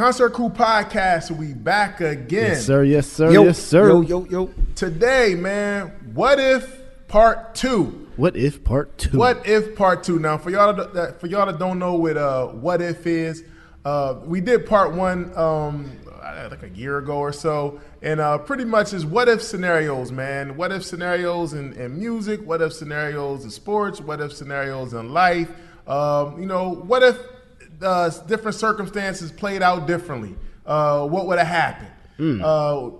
Concert Crew Podcast, we back again. Yes, sir. Yes, sir. Yes, sir. Yo. Today, man, what if part 2? What if part 2? What if part 2? Now, for y'all that don't know what if is, we did part 1 like a year ago or so, and pretty much is what if scenarios, man. What if scenarios in music? What if scenarios in sports? What if scenarios in life? What if different circumstances played out differently? What would have happened?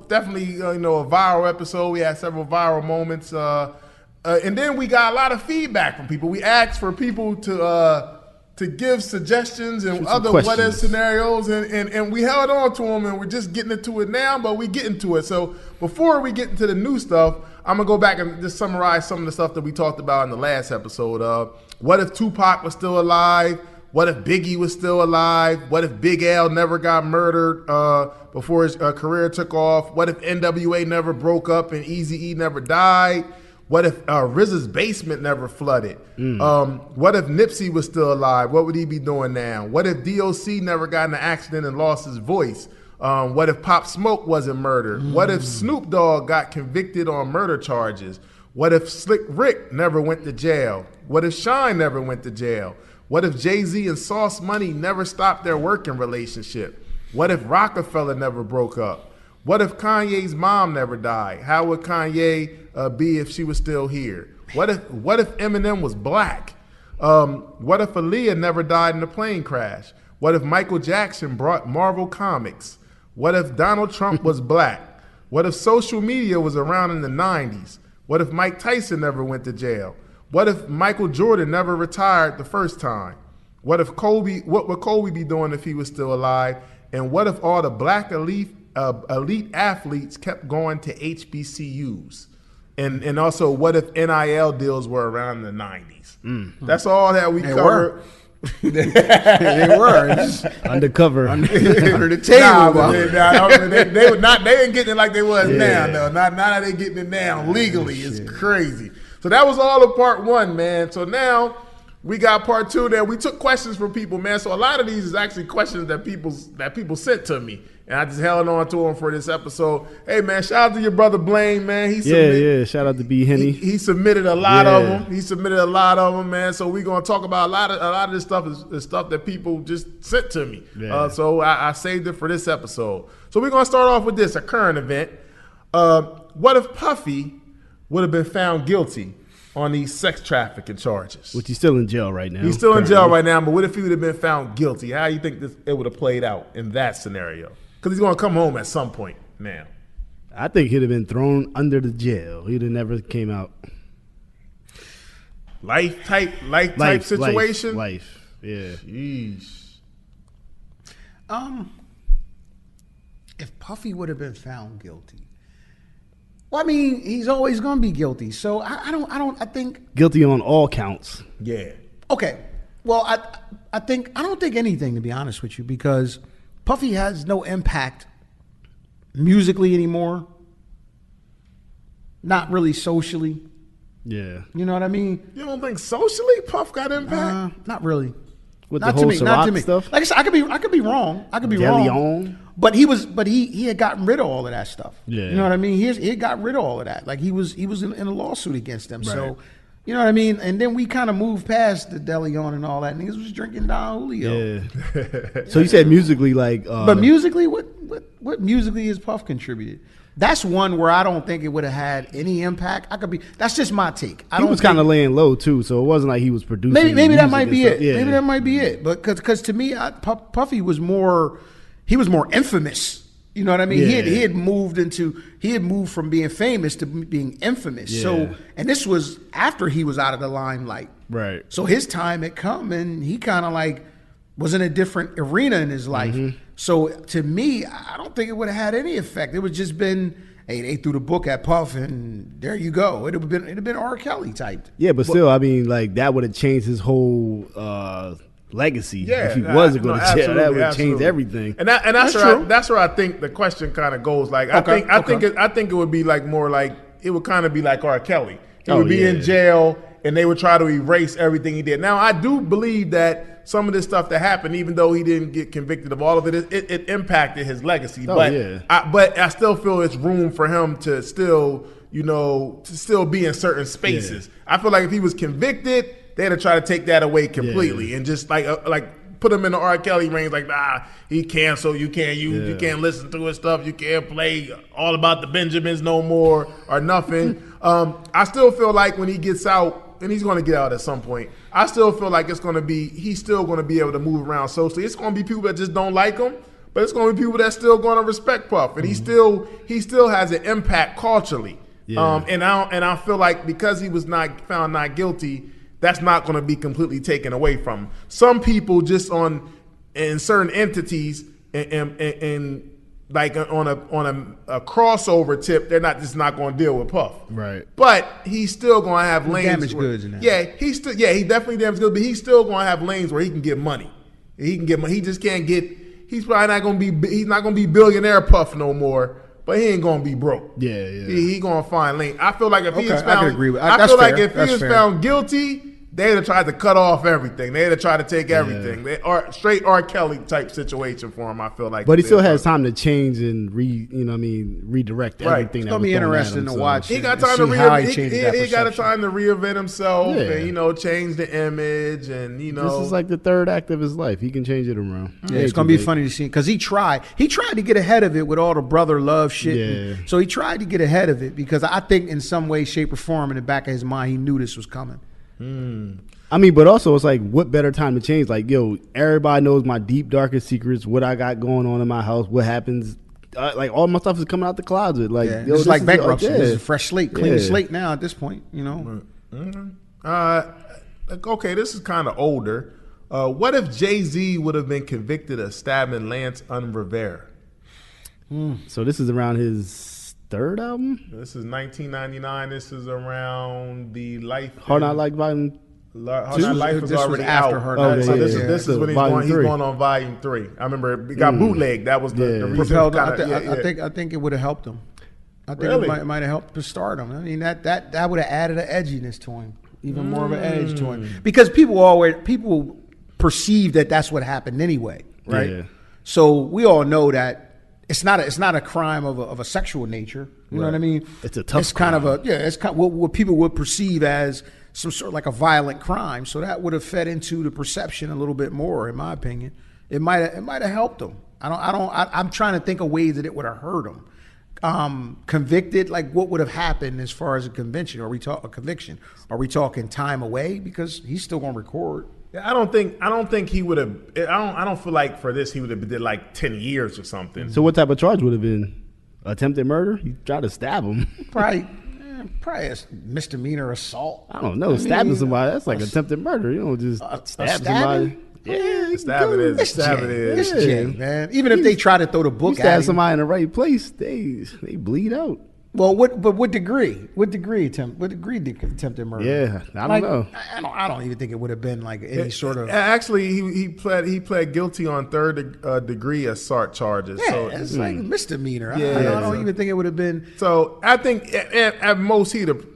Definitely, a viral episode. We had several viral moments, and then we got a lot of feedback from people. We asked for people to give suggestions and other what if scenarios, and we held on to them, and we're just getting into it now, but we get into it. So before we get into the new stuff, I'm going to go back and just summarize some of the stuff that we talked about in the last episode. What if Tupac was still alive? What if Biggie was still alive? What if Big L never got murdered before his career took off? What if NWA never broke up and Eazy-E never died? What if RZA's basement never flooded? What if Nipsey was still alive? What would he be doing now? What if DOC never got in an accident and lost his voice? What if Pop Smoke wasn't murdered? What if Snoop Dogg got convicted on murder charges? What if Slick Rick never went to jail? What if Shine never went to jail? What if Jay-Z and Sauce Money never stopped their working relationship? What if Rockefeller never broke up? What if Kanye's mom never died? How would Kanye be if she was still here? What if Eminem was black? What if Aaliyah never died in a plane crash? What if Michael Jackson brought Marvel Comics? What if Donald Trump was black? What if social media was around in the 90s? What if Mike Tyson never went to jail? What if Michael Jordan never retired the first time? What would Kobe be doing if he was still alive? And what if all the black elite athletes kept going to HBCUs? And also, what if NIL deals were around in the 90s? That's all that we covered. They were just undercover under the table. They ain't getting it like they was now. No, not how they getting it now legally. It's crazy. So that was all of part 1, man. So now we got part 2 there. We took questions from people, man. So a lot of these is actually questions that people sent to me. And I just held on to them for this episode. Hey, man, shout out to your brother Blaine, man. Shout out to B. Henny. He submitted a lot of them. Man. So we're going to talk about a lot of this stuff is stuff that people just sent to me. Yeah. So I saved it for this episode. So we're going to start off with this, a current event. What if Puffy would have been found guilty on these sex trafficking charges? Which he's still in jail right now. He's still in jail right now, but what if he would have been found guilty? How do you think it would have played out in that scenario? Because he's going to come home at some point now. I think he'd have been thrown under the jail. He'd have never came out. Life type situation? Life, yeah. Jeez. If Puffy would have been found guilty, well, I mean, he's always going to be guilty. So I think guilty on all counts. Yeah. Okay. Well, I don't think anything, to be honest with you, because Puffy has no impact musically anymore. Not really socially. Yeah. You know what I mean? You don't think socially Puff got impact? Not really. With not the whole Ciroc stuff? Like I said, I could be wrong. wrong. But he had gotten rid of all of that stuff. Yeah. You know what I mean? He had got rid of all of that. Like he was in a lawsuit against them. Right. So, you know what I mean? And then we kind of moved past the DeLeon and all that. Niggas was drinking Don Julio. Yeah. So you said musically, like, but musically, what musically has Puff contributed? That's one where I don't think it would have had any impact. That's just my take. He was kind of laying low too, so it wasn't like he was producing. Maybe that might be it. Yeah. Maybe that might be it. But because to me, Puffy was more infamous. You know what I mean? Yeah. He had moved from being famous to being infamous. Yeah. So, and this was after he was out of the limelight. Right. So his time had come, and he kind of like was in a different arena in his life. Mm-hmm. So to me, I don't think it would have had any effect. It would just been, hey, they threw the book at Puff, and there you go. It'd have been R. Kelly typed. Yeah, but still, I mean, like that would have changed his whole legacy. Yeah, if he wasn't going to jail, that would have changed everything. And that's where I think the question kind of goes. Like I think it would be like more like it would kind of be like R. Kelly. He would be in jail, and they would try to erase everything he did. Now I do believe that some of this stuff that happened, even though he didn't get convicted of all of it, it impacted his legacy. But I still feel it's room for him to still, be in certain spaces. Yeah. I feel like if he was convicted, they'd have tried to take that away completely and just like put him in the R. Kelly range. Like, nah, he canceled. You can't listen to his stuff. You can't play All About the Benjamins no more or nothing. I still feel like when he gets out, and he's going to get out at some point, I still feel like he's still going to be able to move around socially. It's going to be people that just don't like him, but it's going to be people that's still going to respect Puff, and he still has an impact culturally. Yeah. And I feel like because he was found not guilty, that's not going to be completely taken away from him. Some people just in certain entities and like on a crossover tip, they're just not going to deal with Puff. Right. But he's still going to have lanes. Damaged goods in that. Yeah, he definitely damaged goods, but he's still going to have lanes where he can get money. He can get money. He just can't get. He's probably not going to be. He's not going to be billionaire Puff no more. But he ain't going to be broke. Yeah. He going to find lane. I feel like if he was found, I can agree with. I feel like if he was found guilty, they'd have tried to cut off everything. They'd have tried to take everything. They are straight R. Kelly type situation for him. I feel like, but he still has time to change and redirect everything. It's gonna be interesting to watch. He got time to he got a time to reinvent himself and change the image and This is like the third act of his life. He can change it around. Yeah, it's gonna be funny to see because he tried to get ahead of it with all the brother love shit. Yeah. So he tried to get ahead of it because I think in some way, shape, or form in the back of his mind he knew this was coming. I mean, but also it's like, what better time to change? Like, everybody knows my deep, darkest secrets, what I got going on in my house, what happens. Like, all my stuff is coming out the closet. Like, it's like bankruptcy. This is a fresh slate, clean slate now at this point, Okay, this is kind of older. What if Jay-Z would have been convicted of stabbing Lance Rivera? So this is around his third album? This is 1999. This is around the Life. Hard Not Life Volume. Hard Not Life was already after out. Her. So this is when he's going on Volume 3. I remember it got bootlegged. That was the reason. I think it would have helped him. I think it might have helped to start him. I mean that would have added an edginess to him, even more of an edge to him, because people perceive that that's what happened anyway, right? Yeah. So we all know that. It's not a crime of a sexual nature. You know what I mean? It's a tough. It's kind of what people would perceive as some sort of like a violent crime. So that would have fed into the perception a little bit more, in my opinion. It might have helped them. I'm trying to think of ways that it would have hurt them. Convicted, like what would have happened as far as a conviction? Are we talking time away because he's still going to record? Yeah, I don't think he would have. I don't feel like for this he would have did like 10 years or something. So what type of charge would have been? Attempted murder? He tried to stab him. Probably a misdemeanor assault. I don't know. Stabbing somebody, that's like attempted murder. You don't just stab somebody. Yeah, stab it is. It's Jay, man. Even if they try to throw the book at him. Stab somebody in the right place, they bleed out. Well, what degree? What degree attempted murder? Yeah, I don't know. I don't even think it would have been like any sort of. Actually, he pled guilty on third degree assault charges. Yeah, so it's like misdemeanor. Yeah, I don't even think it would have been. So I think at most he'd have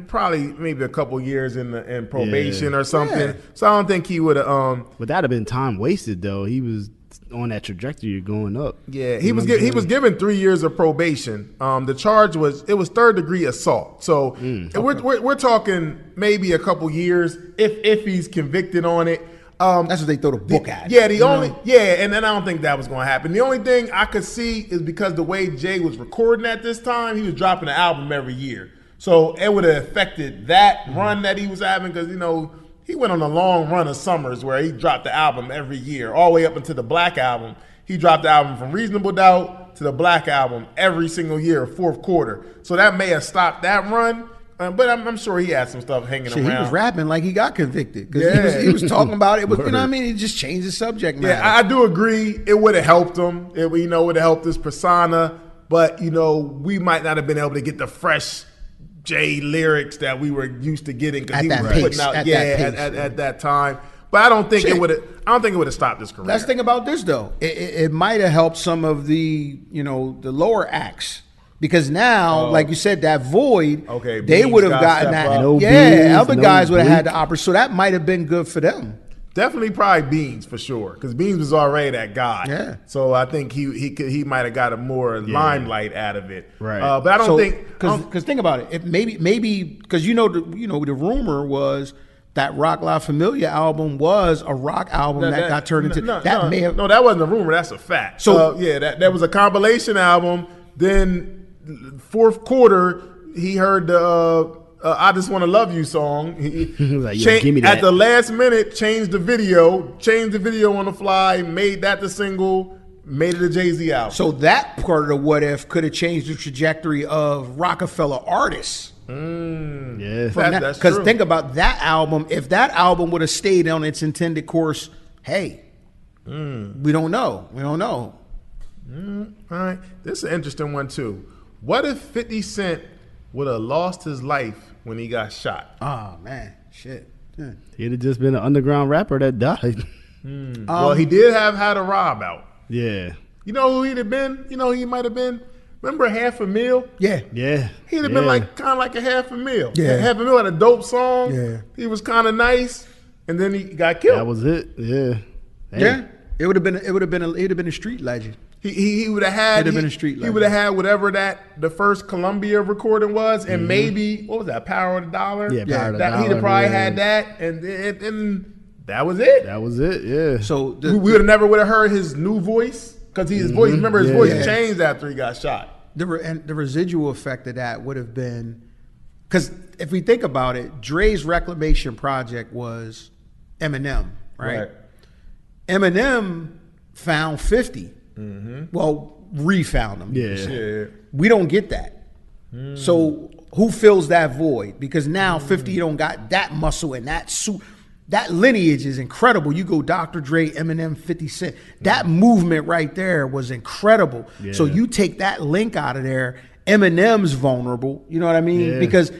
probably maybe a couple years in probation or something. Yeah. So I don't think he would have. But that'd have been time wasted though. He was on that trajectory going up. Yeah, he was given 3 years of probation. The charge was third degree assault. So we're talking maybe a couple years if he's convicted on it. That's what they throw the book at. Yeah, and then I don't think that was going to happen. The only thing I could see is because the way Jay was recording at this time, he was dropping an album every year. So it would have affected that run that he was having because he went on a long run of summers where he dropped the album every year, all the way up into the Black Album. He dropped the album from Reasonable Doubt to the Black Album every single year, fourth quarter. So that may have stopped that run, but I'm sure he had some stuff hanging around. He was rapping like he got convicted because he was talking about it. You know what I mean? He just changed the subject matter. Yeah, I do agree. It would have helped him. It would have helped his persona, but we might not have been able to get the fresh Jay lyrics that we were used to getting because he was putting out at that time. But I don't think it would have stopped his career. Let's think about this though. It might have helped some of the the lower acts because now, like you said, that void. Okay, they would have gotten that. Other guys would have had the opportunity. So that might have been good for them. Definitely probably Beans for sure, because Beans was already that guy. Yeah. So I think he might have got a more limelight out of it. Right. But I don't think because think about it. If maybe because the rumor was that Rock La Familia album was a rock album that got turned into no, that wasn't a rumor. That's a fact. So that was a compilation album. Then fourth quarter, he heard the "I Just Want to Love You" song. He like, give me that. At the last minute, changed the video on the fly, made that the single, made it a Jay-Z album. So that part of the What If could have changed the trajectory of Rockefeller artists. Yeah. That's Because true. think about that album. If that album would have stayed on its intended course, hey, we don't know. We don't know. All right, this is an interesting one too. What if 50 Cent would have lost his life when he got shot? Oh man, shit. Yeah. He'd have just been an underground rapper that died. Well, he did have How to Rob out. Yeah. You know who he'd have been? You know who he might have been? Remember Half a Meal? Yeah. Yeah. He'd have been kind of like a Half a Meal. Yeah. Half a Meal had a dope song. Yeah. He was kind of nice, and then he got killed. That was it. Yeah. Damn. Yeah. It would have been a street legend. He would have had. It'd have been a street He legend. would have had whatever the first Columbia recording was, and maybe what was that? Power of the Dollar. Yeah, Power of the He'd have Dollar, probably yeah. had that, and that was it. That was it. Yeah. So we would have never would have heard his new voice because his voice. Remember, his voice Yeah. changed after he got shot. the residual effect of that would have been, because if we think about it, Dre's Reclamation Project was Eminem, right? Eminem found 50. Well, refound him. Yeah. Shit. We don't get that. So who fills that void? Because now 50 don't got that muscle and that suit. That lineage is incredible. You go Dr. Dre, Eminem, 50 Cent. That movement right there was incredible. Yeah. So you take that link out of there, Eminem's vulnerable. You know what I mean? Yeah. Because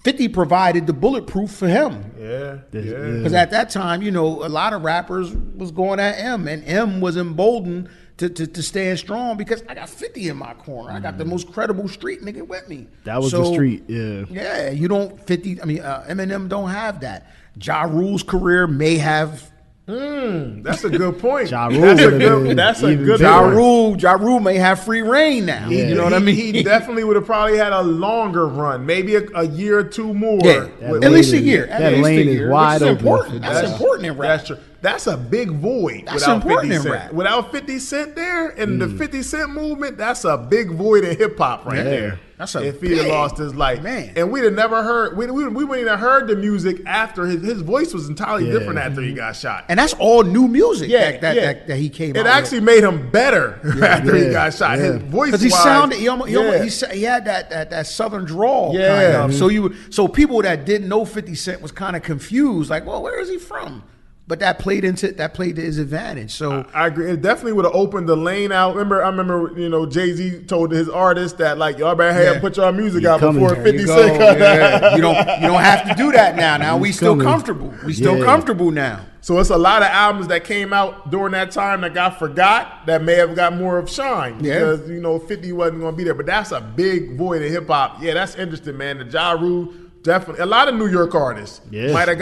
50 provided the bulletproof for him. Yeah. Because at that time, a lot of rappers was going at M, and M was emboldened to stand strong because I got 50 in my corner. I got the most credible street nigga with me. That was the street. Yeah. Yeah, you don't 50. Eminem don't have that. Ja Rule's career may have. That's a good point. Ja Rule That's a would've good. been That's a even good. bigger. Ja Rule may have free reign now. Yeah. You know what I mean? He definitely would have probably had a longer run, maybe a year or two more. Yeah, That at least a lane year. is- At that least a lane is year, wide which is open. important. That's important in rap. That's true. That's a big void. That's without important 50 in Cent. rap. Without 50 Cent there and the 50 Cent movement, that's a big void in hip hop right there. That's a if he had big- lost his life, man. and we'd have never heard. We wouldn't even heard the music after his voice was entirely Yeah. different after he got shot. And that's all new music Yeah, that he came out It with. actually made him better after he Yeah, got shot. yeah. His voice, Because he sounded, he yeah. had that southern drawl. Yeah. Kind of. So people that didn't know 50 Cent was kind of confused, like, well, where is he from? But that played to his advantage. So I agree. It definitely would have opened the lane out. I remember, Jay-Z told his artists that like y'all better put your music out coming. before There 50 you Cent. go. Yeah. You don't have to do that now. Now we still coming. comfortable. We still Yeah. comfortable now. So it's a lot of albums that came out during that time that got forgot that may have got more of shine Yeah. because 50 wasn't going to be there. But that's a big void in hip hop. Yeah, that's interesting, man. The Ja Rule definitely. A lot of New York artists might have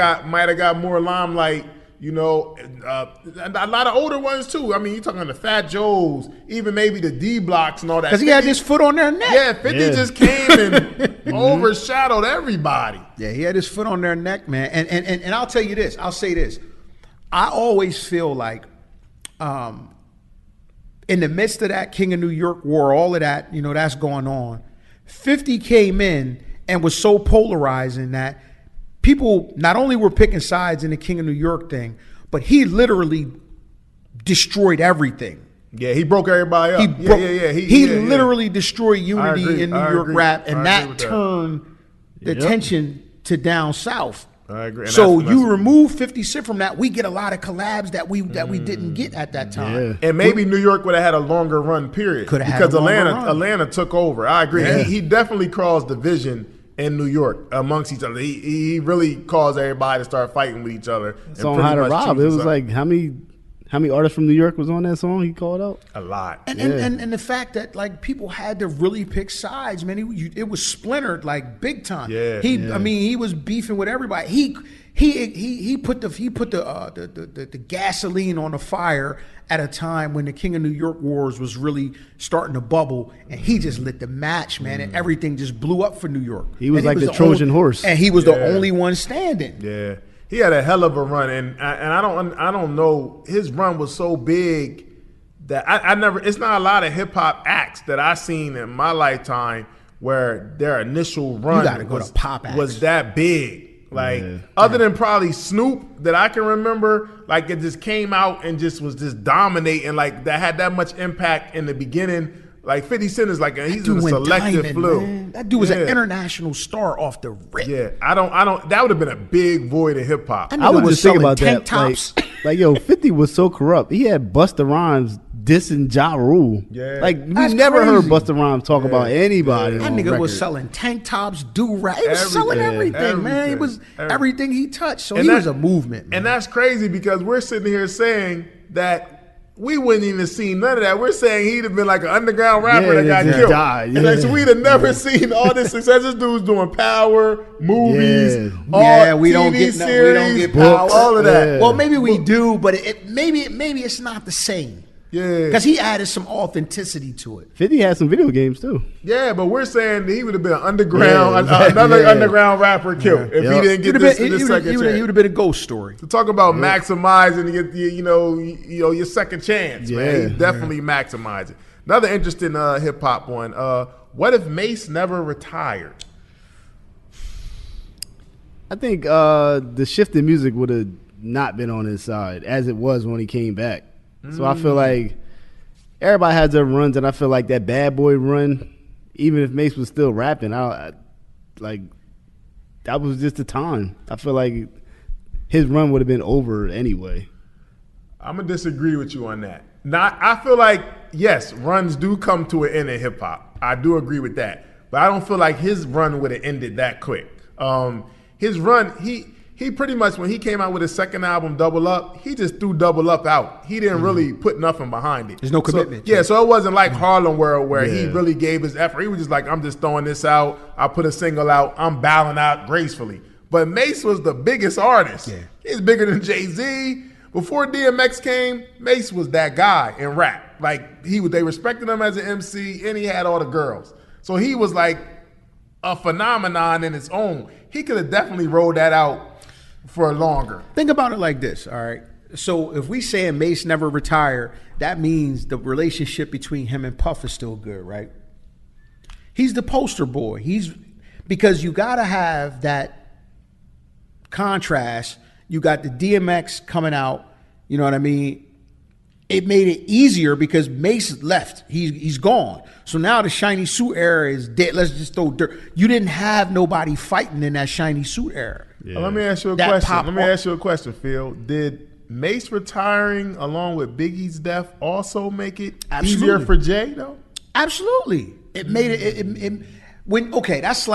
got more limelight. A lot of older ones too. I mean, you're talking the Fat Joes, even maybe the D Blocks and all that. Because he had his foot on their neck. Yeah, 50 just came and overshadowed everybody. Yeah, he had his foot on their neck, man. And I'll tell you this. I'll say this. I always feel like in the midst of that King of New York war, all of that, that's going on, 50 came in and was so polarizing that people not only were picking sides in the King of New York thing, but he literally destroyed everything. Yeah, he broke everybody up. He literally destroyed unity agree. in New I York agree. rap, I and agree that with that. turned the attention to down south. I agree. And So that's- you remove 50 Cent from that, we get a lot of collabs that we didn't get at that time. Yeah. And maybe New York would have had a longer run period. Could have had because a longer Atlanta run. Atlanta took over. I agree. Yeah. He definitely caused division in New York amongst each other. He really caused everybody to start fighting with each other. So on How to Rob, it was like how many How many artists from New York was on that song he called out? A lot. And the fact that like people had to really pick sides, man. It was splintered like big time. Yeah. I mean, he was beefing with everybody. He put the gasoline on the fire at a time when the King of New York Wars was really starting to bubble, and he just lit the match, man, and everything just blew up for New York. He was like the Trojan horse, and he was the only one standing. Yeah. He had a hell of a run, and I don't know. His run was so big that I never. It's not a lot of hip hop acts that I seen in my lifetime where their initial run was that big. Like other than probably Snoop that I can remember, like it just came out and just was just dominating. Like that had that much impact in the beginning. Like 50 Cent is like he's in a selective flu. Man. That dude was an international star off the rip. Yeah, I don't. That would have been a big void in hip hop. I was just thinking about that. Tops. Like yo, 50 was so corrupt. He had Busta Rhymes dissing Ja Rule. Yeah, like we never heard Busta Rhymes talk about anybody. That nigga was selling tank tops, do-rag. He was selling everything, man. It was everything he touched. So he was a movement, man. And that's crazy because we're sitting here saying that we wouldn't even seen none of that. We're saying he'd have been like an underground rapper that got killed. Died. Yeah. And like, so we'd have never seen all this success. This dude's doing Power, movies, we don't get Power, all of that. Yeah. Well, maybe we do, but maybe it's not the same. Yeah, because he added some authenticity to it. 50 had some video games too. Yeah, but we're saying that he would have been an underground, another underground rapper killed if he didn't get this second chance. He would have been a ghost story. To talk about maximizing your second chance, man. He definitely maximized it. Another interesting hip hop one. What if Mase never retired? I think the shift in music would have not been on his side as it was when he came back. So I feel like everybody has their runs, and I feel like that Bad Boy run, even if Mase was still rapping, like that was just the time. I feel like his run would have been over anyway. I'm gonna disagree with you on that. I feel like yes, runs do come to an end in hip hop. I do agree with that, but I don't feel like his run would have ended that quick. His run, he pretty much, when he came out with his second album, Double Up, he just threw Double Up out. He didn't really put nothing behind it. There's no commitment. So it wasn't like Harlem World where he really gave his effort. He was just like, I'm just throwing this out. I put a single out. I'm bowing out gracefully. But Mase was the biggest artist. Yeah. He's bigger than Jay-Z. Before DMX came, Mase was that guy in rap. Like they respected him as an MC, and he had all the girls. So he was like a phenomenon in its own. He could have definitely rolled that out for longer. Think about it like this, all right? So if we say Mase never retired, that means the relationship between him and Puff is still good, right? He's the poster boy. Because you got to have that contrast. You got the DMX coming out, you know what I mean? It made it easier because Mase left. He's gone. So now the shiny suit era is dead. Let's just throw dirt. You didn't have nobody fighting in that shiny suit era. Yeah. Let me ask you a question. Phil. Did Mase retiring along with Biggie's death also make it easier for Jay though? Absolutely. It made it that's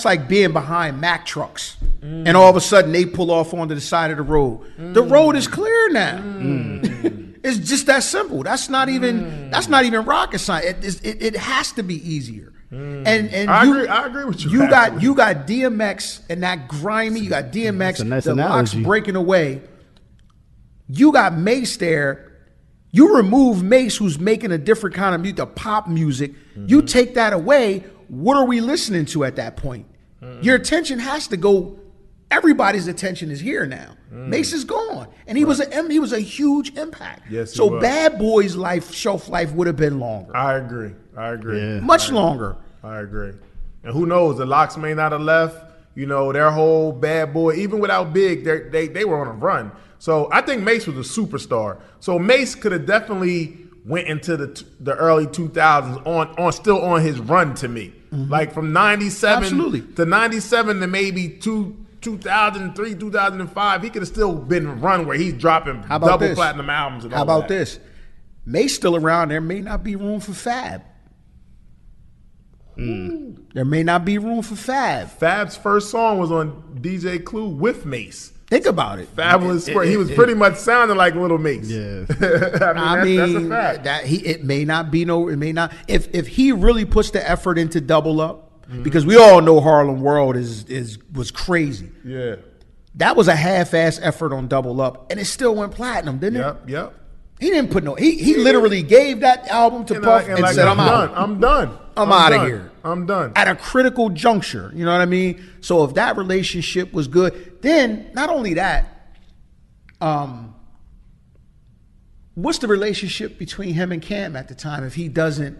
like being behind Mack trucks. And all of a sudden they pull off onto the side of the road. The road is clear now. It's just that simple. That's not even rocket science. It has to be easier. And I agree with you. You got DMX and that grimy. You got DMX. The locks breaking away. You got Mase there. You remove Mase, who's making a different kind of music, the pop music. You take that away. What are we listening to at that point? Your attention has to go. Everybody's attention is here now. Mase is gone, and he was a huge impact. Yes, so Bad Boy's shelf life would have been longer. I agree. Yeah. Much longer. I agree. And who knows? The Locks may not have left. You know, their whole Bad Boy, even without Big, they were on a run. So I think Mase was a superstar. So Mase could have definitely went into the early 2000s still on his run to me. Like from 97 to 97 to maybe 2003, 2005, he could have still been run where he's dropping double platinum albums. And How about this? Mase still around. There may not be room for Fab. There may not be room for Fab. Fab's first song was on DJ Clue with Mase. Think about it. Fabulous Sport. He was pretty much sounding like Little Mase. Yeah. I mean, that's a fact. it may not be it may not. If he really puts the effort into Double Up, because we all know Harlem World was crazy. Yeah. That was a half-ass effort on Double Up, and it still went platinum, didn't it? Yep. He didn't put no. He literally gave that album to Puff and said, "I'm out. I'm done. I'm out of here. I'm done." At a critical juncture, you know what I mean? So if that relationship was good, then not only that, what's the relationship between him and Cam at the time? If he doesn't,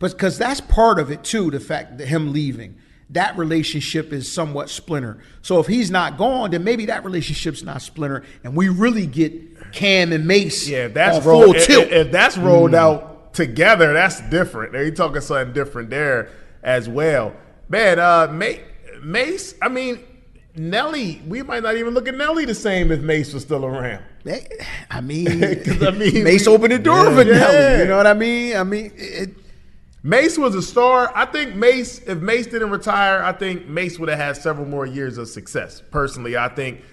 because that's part of it too. The fact that him leaving. That relationship is somewhat splinter. So if he's not gone, then maybe that relationship's not splinter, and we really get Cam and Mase if that's on full tilt. If that's rolled out together, that's different. They're talking something different there as well. Man, Mase, I mean, Nelly, we might not even look at Nelly the same if Mase was still around. I mean, Mase opened the door for Nelly. You know what I mean? Mase was a star. I think if Mase didn't retire, I think Mase would have had several more years of success. Personally, I don't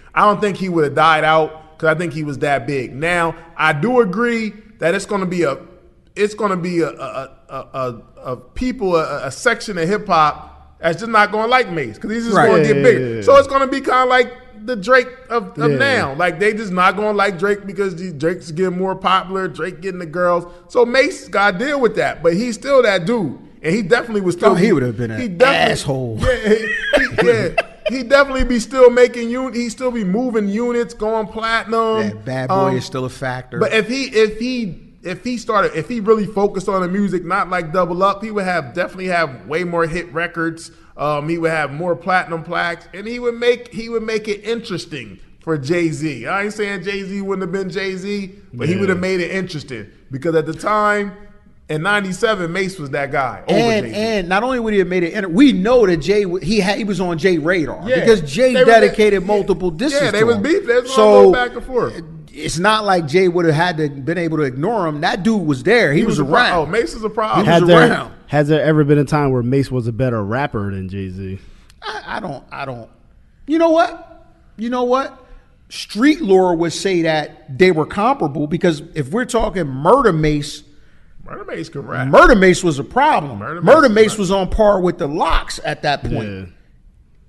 think he would have died out because I think he was that big. Now, I do agree that it's going to be a section of hip hop that's just not going to like Mase because he's just going to get bigger. So it's going to be kind of like the Drake of now. Like, they just not going to like Drake because Drake's getting more popular, Drake getting the girls. So Mase got to deal with that, but he's still that dude. And he definitely was still. He would have been an asshole. Yeah, he definitely be still making he still be moving units, going platinum. Yeah, Bad Boy is still a factor. But if he really focused on the music, not like Double Up, he would definitely have way more hit records. He would have more platinum plaques, and he would make it interesting for Jay-Z. I ain't saying Jay-Z wouldn't have been Jay-Z, but he would have made it interesting because at the time in '97, Mase was that guy. And not only would he have made it, we know that Jay he was on Jay radar because Jay dedicated multiple discs. Yeah, they to was him. beef. They was going back and forth. It's not like Jay would have been able to ignore him. That dude was there. He was around. Mase is a problem. Has there ever been a time where Mase was a better rapper than Jay-Z? I don't. You know what? Street lore would say that they were comparable because if we're talking Murder Mase could rap. Murder Mase was a problem. Murder Mase was on par with the Locks at that point. Yeah.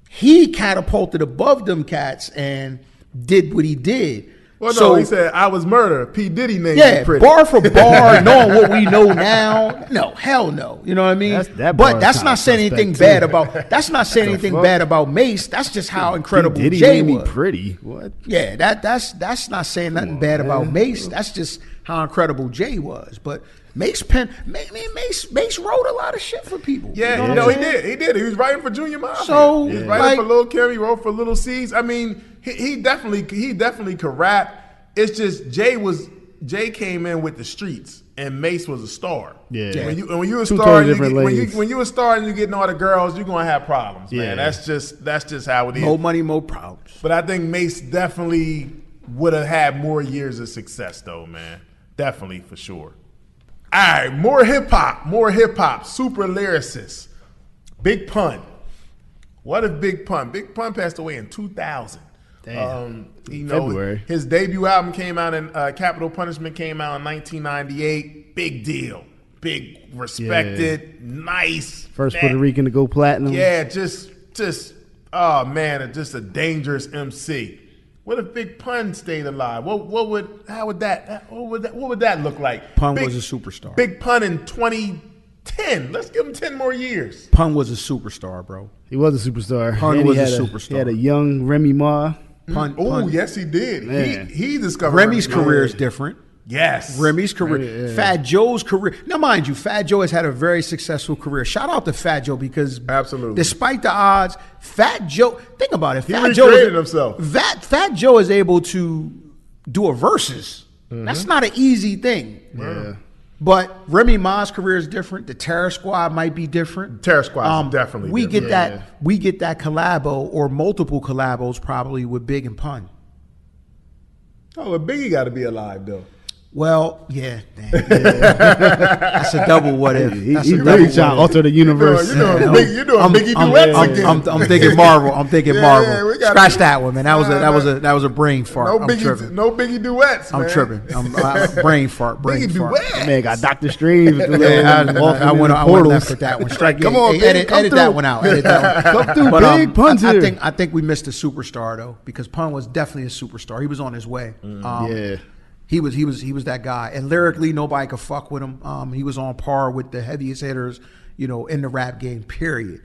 He catapulted above them cats and did what he did. Well, no, he said, I was murder. P. Diddy named me pretty. Bar for bar, knowing what we know now. No, hell no. You know what I mean? But that's not saying anything bad about bad about Mase. That's just how incredible Diddy Jay named was. Me pretty. What? Yeah, that's not saying nothing bad about Mase. That's just how incredible Jay was. But Mase wrote a lot of shit for people. Yeah, he did. He was writing for Junior Mafia. So he was writing for Lil Kim. He wrote for Little C's. I mean, he definitely could rap. It's just Jay came in with the streets, and Mase was a star. Yeah. When you a star, when you a star and you getting all the girls, you're gonna have problems, man. That's just how it is. More money, more problems. But I think Mase definitely would have had more years of success, though, man. Definitely, for sure. All right, more hip hop, super lyricist. Big Pun. What if Big Pun? Big Pun passed away in 2000. Damn. February. His debut album came out in Capital Punishment came out in 1998. Big deal. Big, respected, nice. First Puerto Rican to go platinum. Yeah, just oh man, just a dangerous MC. What if Big Pun stayed alive? What would that look like? Pun was a superstar. Big Pun in 2010. Let's give him 10 more years. Pun was a superstar, bro. He was a superstar. Pun was a superstar. He had a young Remy Ma. Oh, yes, he did. He discovered Remy's career is different. Yes. Remy's career. Fat Joe's career. Now, mind you, Fat Joe has had a very successful career. Shout out to Fat Joe because despite the odds, Fat Joe, think about it. He recreated himself. Fat Joe is able to do a versus. That's not an easy thing. Yeah. But Remy Ma's career is different. The Terror Squad might be different. Terror Squad is definitely we different. We get that collabo or multiple collabos probably with Big and Pun. Oh, but Biggie got to be alive though. Well, yeah, damn. That's a double what if. That's He a really double trying to alter the universe. You're doing Biggie duets again. I'm thinking Marvel. I'm thinking Marvel. we got Scratch that one, man. That was a brain fart. I'm tripping. No Biggie duets, man. I'm tripping. Brain fart. Brain Biggie fart. duets. Man, got Dr. Strange with the I went left with that one. Strike. Come on, edit that one out. Edit that one. Come through, But, Big Pun's here. I think we missed a superstar though, because Pun was definitely a superstar. He was on his way. Yeah. He was that guy, and lyrically nobody could fuck with him. He was on par with the heaviest hitters, in the rap game. Period.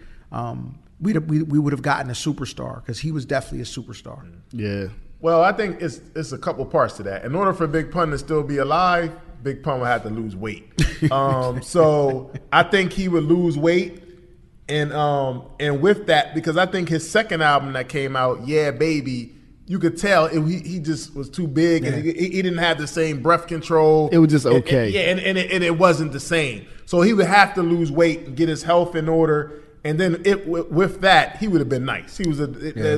We would have gotten a superstar because he was definitely a superstar. Yeah. Well, I think it's a couple parts to that. In order for Big Pun to still be alive, Big Pun would have to lose weight. So I think he would lose weight, and with that, because I think his second album that came out, Yeah Baby, you could tell he just was too big, and he didn't have the same breath control. It was just okay. And it wasn't the same. So he would have to lose weight and get his health in order. And then with that, he would have been nice. He was a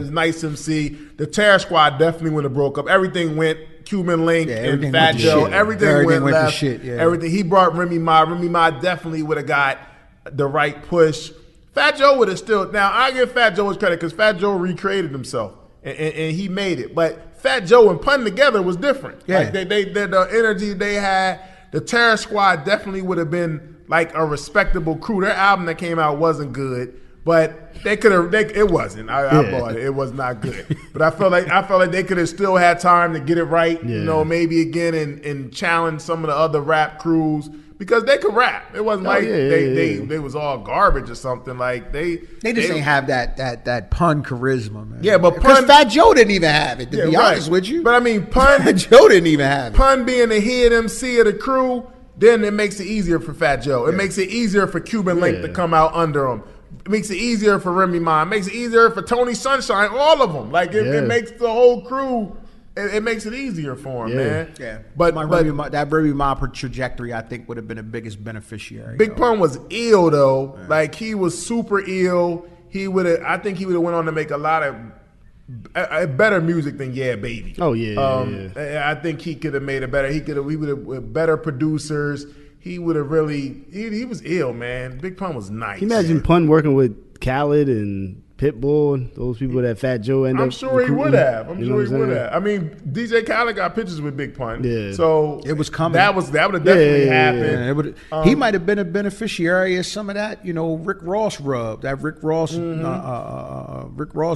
nice MC. The Terror Squad definitely would have broke up. Everything went Cuban Link and Fat Joe. Everything went left. To shit. Yeah. Everything. He brought Remy Ma. Remy Ma definitely would have got the right push. Fat Joe would have still. Now I give Fat Joe his credit because Fat Joe recreated himself and he made it. But Fat Joe and Pun together was different. Yeah. Like the energy they had. The Terror Squad definitely would have been like a respectable crew. Their album that came out wasn't good, but they could have. It wasn't. I bought it. It was not good. But I felt like they could have still had time to get it right. Yeah. Maybe again and challenge some of the other rap crews because they could rap. It wasn't they was all garbage or something. Like they just ain't have that Pun charisma, man. Yeah, but because Pun, Fat Joe didn't even have it. To be honest with you, but I mean Pun. Fat Joe didn't even have it. Pun being the head MC of the crew. Then it makes it easier for Fat Joe. It makes it easier for Cuban Link to come out under him. It makes it easier for Remy Ma. It makes it easier for Tony Sunshine. All of them. Like it makes the whole crew. It makes it easier for him, man. Yeah. But that Remy Ma trajectory, I think, would have been the biggest beneficiary. Big Pun was ill though. Yeah. Like he was super ill. I think he would have went on to make a lot of better music than Yeah Baby. Oh yeah. I think he could have made it better. He would have with better producers. He would have really. He was ill, man. Big Pun was nice. Can you imagine Pun working with Khaled and Pitbull and those people that Fat Joe ended up. I'm sure he would have. I mean, DJ Khaled got pictures with Big Pun. Yeah. So it was coming. That would have definitely happened. Yeah. He might have been a beneficiary of some of that, Rick Ross rub, that Rick Ross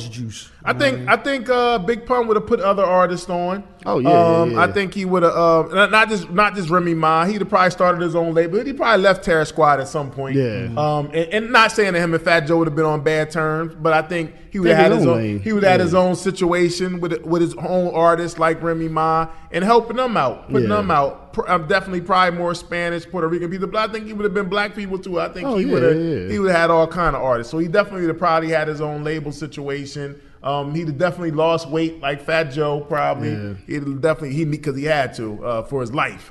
juice. I think Big Pun would have put other artists on. Oh yeah. I think he would have not just Remy Ma. He'd have probably started his own label. He probably left Terror Squad at some point. Yeah. And not saying that him and Fat Joe would have been on bad terms, but I think he would have had his own. He would have had his own situation with his own artists like Remy Ma and helping them out, putting them out. Definitely probably more Spanish, Puerto Rican people, but I think he would have been black people too. I think he would have had all kind of artists. So he definitely would have probably had his own label situation. He'd have definitely lost weight like Fat Joe probably. Yeah. He'd definitely because he had to for his life.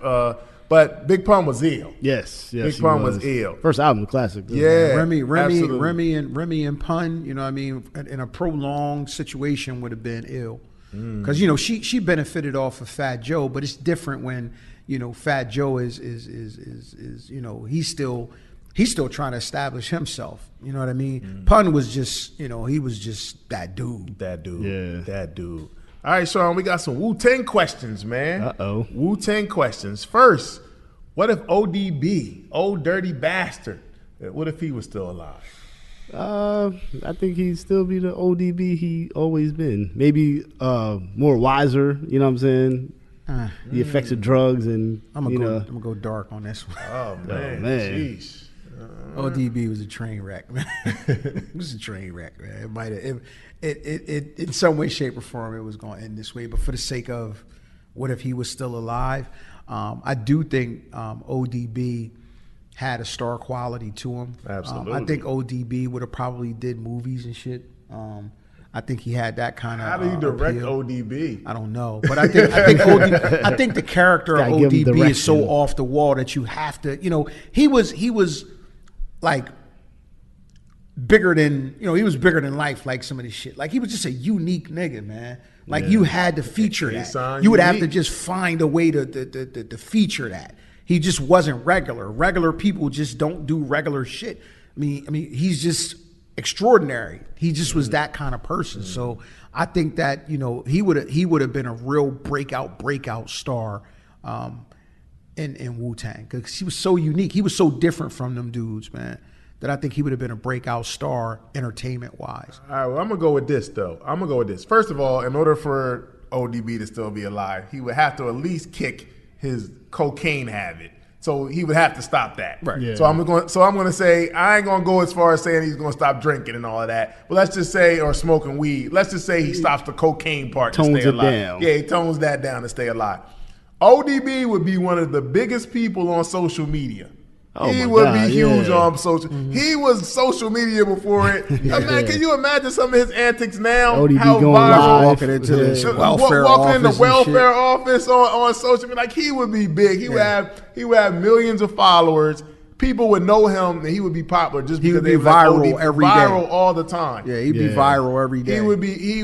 But Big Pun was ill. Yes, Big Pun was ill. First album classic. Yeah, Remy and Pun. In a prolonged situation would have been ill because she benefited off of Fat Joe, but it's different when Fat Joe is he's still trying to establish himself. You know what I mean? Pun was just he was just that dude. That dude. Yeah. That dude. All right, Sean, we got some Wu-Tang questions, man. Uh-oh. Wu-Tang questions. First, what if ODB, Old Dirty Bastard, what if he was still alive? I think he'd still be the ODB he always been. Maybe more wiser, you know what I'm saying? The effects of drugs and, I'm gonna go dark on this one. Oh, man. Jeez. ODB was a train wreck, man. It was a train wreck, man. It might have, it in some way, shape, or form, it was going to end this way. But for the sake of what if he was still alive, I do think ODB had a star quality to him. Absolutely. I think ODB would have probably did movies and shit. I think he had that kind of. How do you direct appeal. ODB? I don't know, but I think I think the character of ODB is so off the wall that you have to. He was like bigger than, he was bigger than life, like some of this shit. Like, he was just a unique nigga, man. Like, you had to feature that. You would have to just find a way to feature that. He just wasn't regular. Regular people just don't do regular shit. I mean, he's just extraordinary. He just was that kind of person. So I think that, he would have been a real breakout star in Wu-Tang, because he was so unique. He was so different from them dudes, man, that I think he would have been a breakout star entertainment-wise. All right, well, I'm going to go with this, though. First of all, in order for ODB to still be alive, he would have to at least kick his cocaine habit. So he would have to stop that. Right. Yeah. So I'm going to say, I ain't going to go as far as saying he's going to stop drinking and all of that. But let's just say, or smoking weed. Let's just say he stops the cocaine part to stay alive. Down. Yeah, he tones that down to stay alive. ODB would be one of the biggest people on social media. He would be huge on social. He was social media before it. Man, can you imagine some of his antics now? ODB how going viral, live. Walking into the welfare walking in the office welfare office on social media. Like, he would be big. He would have millions of followers. People would know him, and he would be popular just because he would be viral every day. Viral all the time. Yeah, he'd be viral every day. He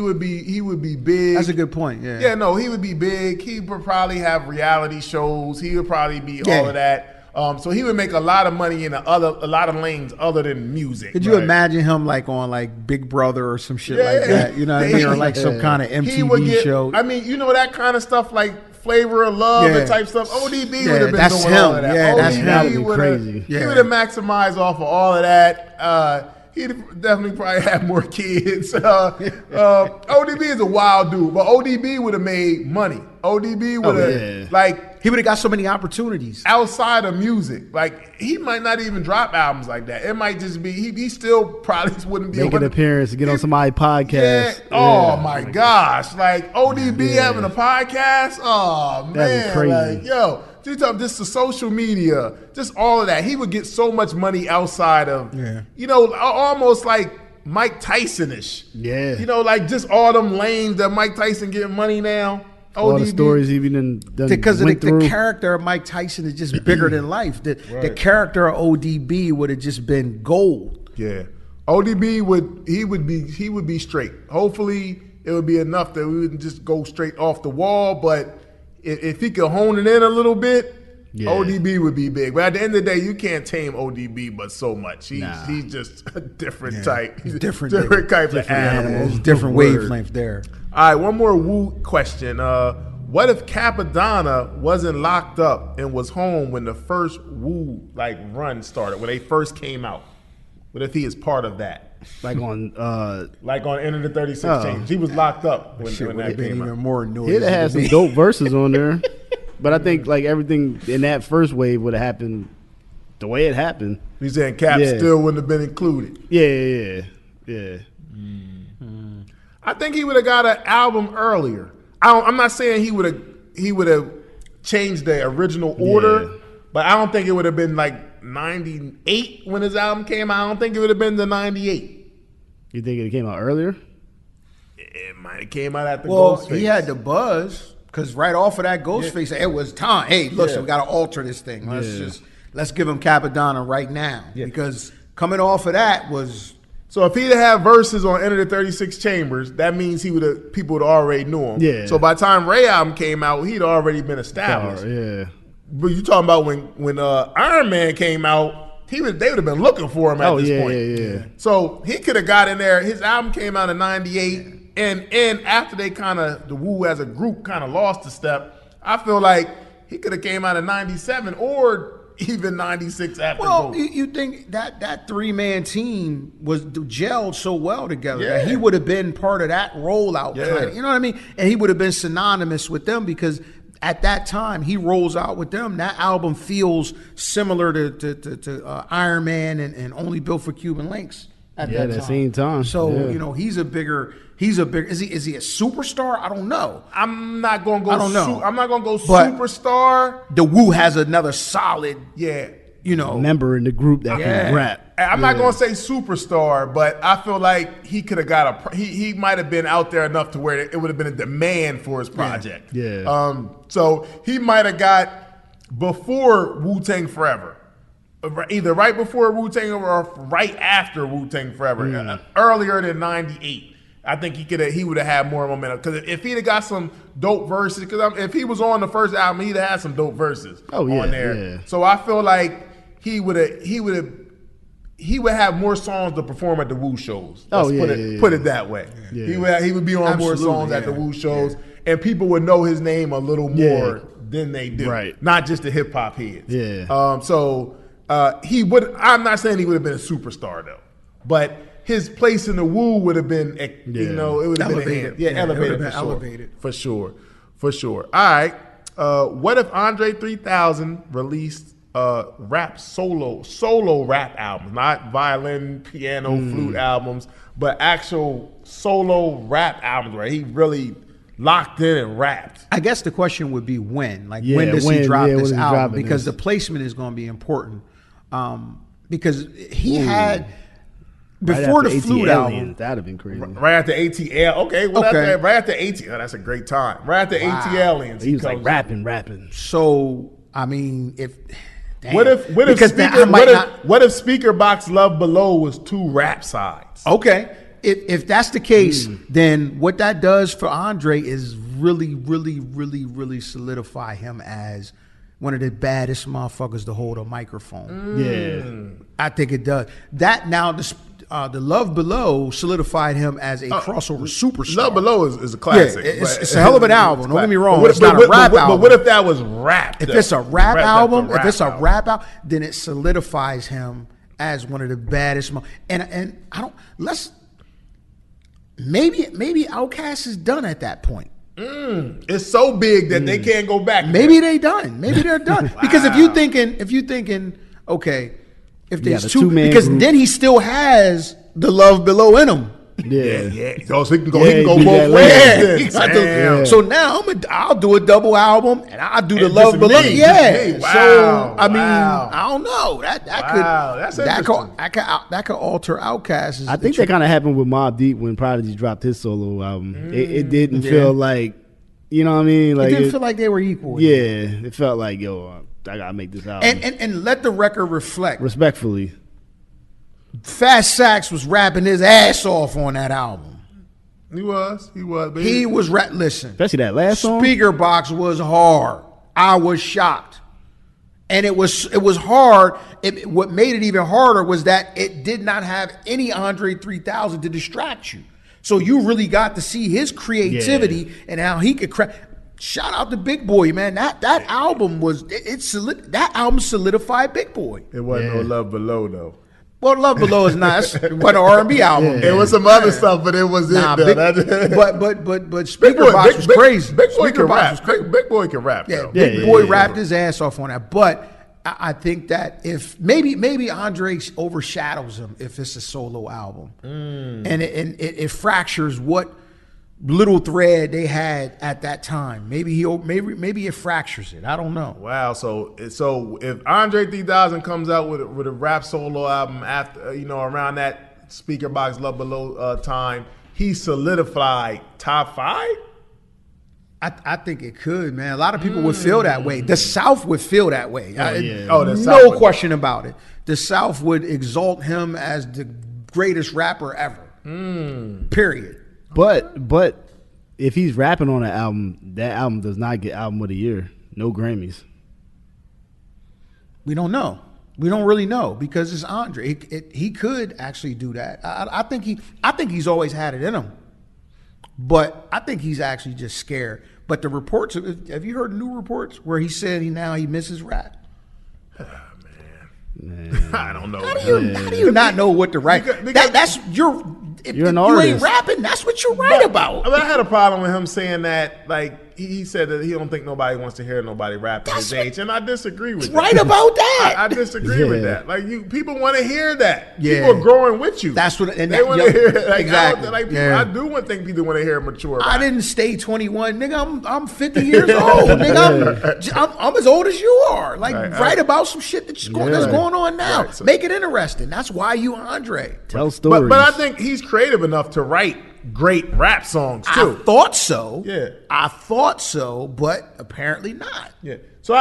would be big. That's a good point. Yeah. Yeah, no, he would be big. He would probably have reality shows. He would probably be all of that. So he would make a lot of money in a lot of lanes other than music. Could you imagine him like on like Big Brother or some shit like that? You know what I mean? Or like some kind of MTV show. I mean, that kind of stuff like Flavor of Love and type stuff. ODB would have been doing him. all of that. Yeah, that's him. Crazy. He would have maximized off of all of that. He'd definitely probably have more kids. ODB is a wild dude, but ODB would have made money. ODB would have he would have got so many opportunities outside of music. Like, he might not even drop albums like that. It might just be he still probably wouldn't be make an appearance, get on somebody's podcast. Yeah. Oh my gosh! Like, ODB having a podcast. Oh man, that'd be crazy. Like, yo. Just the social media, just all of that. He would get so much money outside of, almost like Mike Tyson-ish. Yeah. Like just all them lanes that Mike Tyson getting money now. All the stories he done because of went through. The character of Mike Tyson is just bigger than life. The character of ODB would have just been gold. Yeah. ODB would be straight. Hopefully it would be enough that we wouldn't just go straight off the wall, but if he could hone it in a little bit, ODB would be big. But at the end of the day, you can't tame ODB but so much. He's just a different type. He's different type of animal. There's different wavelength there. All right, one more Wu question. What if Capadonna wasn't locked up and was home when the first Wu run started, when they first came out? What if he is part of that? Like on Enter the 36 Chambers. He was locked up when that came out. Even more noise. He'd have had some dope verses on there. But I think everything in that first wave would have happened the way it happened. You saying Cap still wouldn't have been included? Yeah. I think he would have got an album earlier. I'm not saying he would have changed the original order, but I don't think it would have been 98 when his album came out. I don't think it would have been the 98. You think it came out earlier? It might have came out at the Ghostface. He had the buzz because right off of that Ghostface, it was time. Hey, look, so we got to alter this thing. Let's give him Capadonna right now because coming off of that was. So if he'd have verses on Enter the 36 Chambers, that means people would already knew him. Yeah. So by the time Ray album came out, he'd already been established. But you talking about when Iron Man came out, they would have been looking for him at this point. Yeah. So he could have got in there. His album came out in '98, and after they the Wu as a group kind of lost a step, I feel like he could have came out in '97 or even '96 after. Well, you think that 3-man team was gelled so well together that he would have been part of that rollout. You know what I mean? And he would have been synonymous with them because. At that time, he rolls out with them. That album feels similar to Iron Man and Only Built for Cuban Links at that same time. So he's a bigger. Is he a superstar? I don't know. I'm not gonna go. I don't know. I'm not gonna go superstar. The Wu has another solid. Member in the group that can rap. I'm not gonna say superstar, but I feel like he could have got he might have been out there enough to where it would have been a demand for his project. Yeah. So he might have got before Wu-Tang Forever. either right before Wu-Tang or right after Wu-Tang Forever, earlier than '98. I think he would have had more momentum because if he'd have got some dope verses, because if he was on the first album, he'd have had some dope verses on there. Yeah. So I feel like he would have more songs to perform at the Wu shows. Put it that way. Yeah. He would be on more songs at the Wu shows, and people would know his name a little more than they do. Right. Not just the hip hop heads. Yeah. He would. I'm not saying he would have been a superstar though, but his place in the Wu would have been, it would have elevated. Been elevated for sure. All right. What if Andre 3000 released rap solo rap albums, not violin, piano, flute albums, but actual solo rap albums where he really locked in and rapped? I guess the question would be when. Like, when does he drop this album? Because the placement is going to be important. Because he had, before the flute album. That'd have been crazy. Right after ATL. Okay. Right after ATL. That's a great time. Right after ATL. He was like rapping. So, I mean, what if Speaker Box Love Below was 2 rap sides? Okay. If that's the case, then what that does for Andre is really, really, really, really solidify him as one of the baddest motherfuckers to hold a microphone. Yeah, I think it does. That now the Love Below solidified him as a crossover superstar. Love Below is a classic. Yeah, it's a hell of an album. Don't get me wrong. It's not a rap album. But what if that was rap? If it's a rap album, then it solidifies him as one of the baddest. And I don't. Maybe Outkast is done at that point. It's so big that they can't go back. Maybe they're done. Wow. Because if you thinking, okay, if there's because group. Then he still has the Love Below in him. Yeah. So he can go both ways. So now I'll do a double album and I'll do the Love Below. Yeah. Wow. So I mean, I don't know. That could alter Outkast. I think that kind of happened with Mobb Deep when Prodigy dropped his solo album. It didn't feel like, you know what I mean? Like it didn't feel like they were equal. Yeah, it felt like, I gotta make this album. And let the record reflect. Respectfully. Fast Sax was rapping his ass off on that album. He was. Baby. He was listen. Especially that last song. Speaker Box was hard. I was shocked. And it was hard. What made it even harder was that it did not have any Andre 3000 to distract you. So you really got to see his creativity and how he could shout out to Big Boy, man. That album was that album solidified Big Boy. It wasn't no Love Below though. Well, Love Below is not what an R&B album. It was some other stuff, but it was but Speaker Box was crazy. Big Boy can rap. Big Boy can rap. Yeah, Big Boy rapped his ass off on that. But I think that if maybe Andre overshadows him if it's a solo album, and it fractures what little thread they had at that time. Maybe it fractures it. I don't know. Wow. So if Andre 3000 comes out with a rap solo album after around that Speaker Box Love Below time, he solidified top 5. I think it could, man. A lot of people would feel that way. The South would feel that way. No question about it. The South would exalt him as the greatest rapper ever. Period. But if he's rapping on an album, that album does not get album of the year. No Grammys. We don't know. We don't really know because it's Andre. He could actually do that. I think he's always had it in him. But I think he's actually just scared. But the reports, have you heard new reports where he said he misses rap? Man. I don't know. How do you not know what to write? If you're an you artist. ain't rapping, that's what you write about. I had a problem with him saying that, like, he said that he don't think nobody wants to hear nobody rap at his age, and I disagree with that. Right about that. I disagree with that. Like, people want to hear that. Yeah. People are growing with you. That's what they want to hear. Like, exactly. I do think people want to hear mature rap. I didn't stay 21, nigga. I'm 50 years old, nigga. I'm as old as you are. Like, write about some shit that's going on now. Right, so make it interesting. That's why you Andre. Tell stories. But I think he's creative enough to write great rap songs too. I thought so. Yeah. I thought so, but apparently not. Yeah. So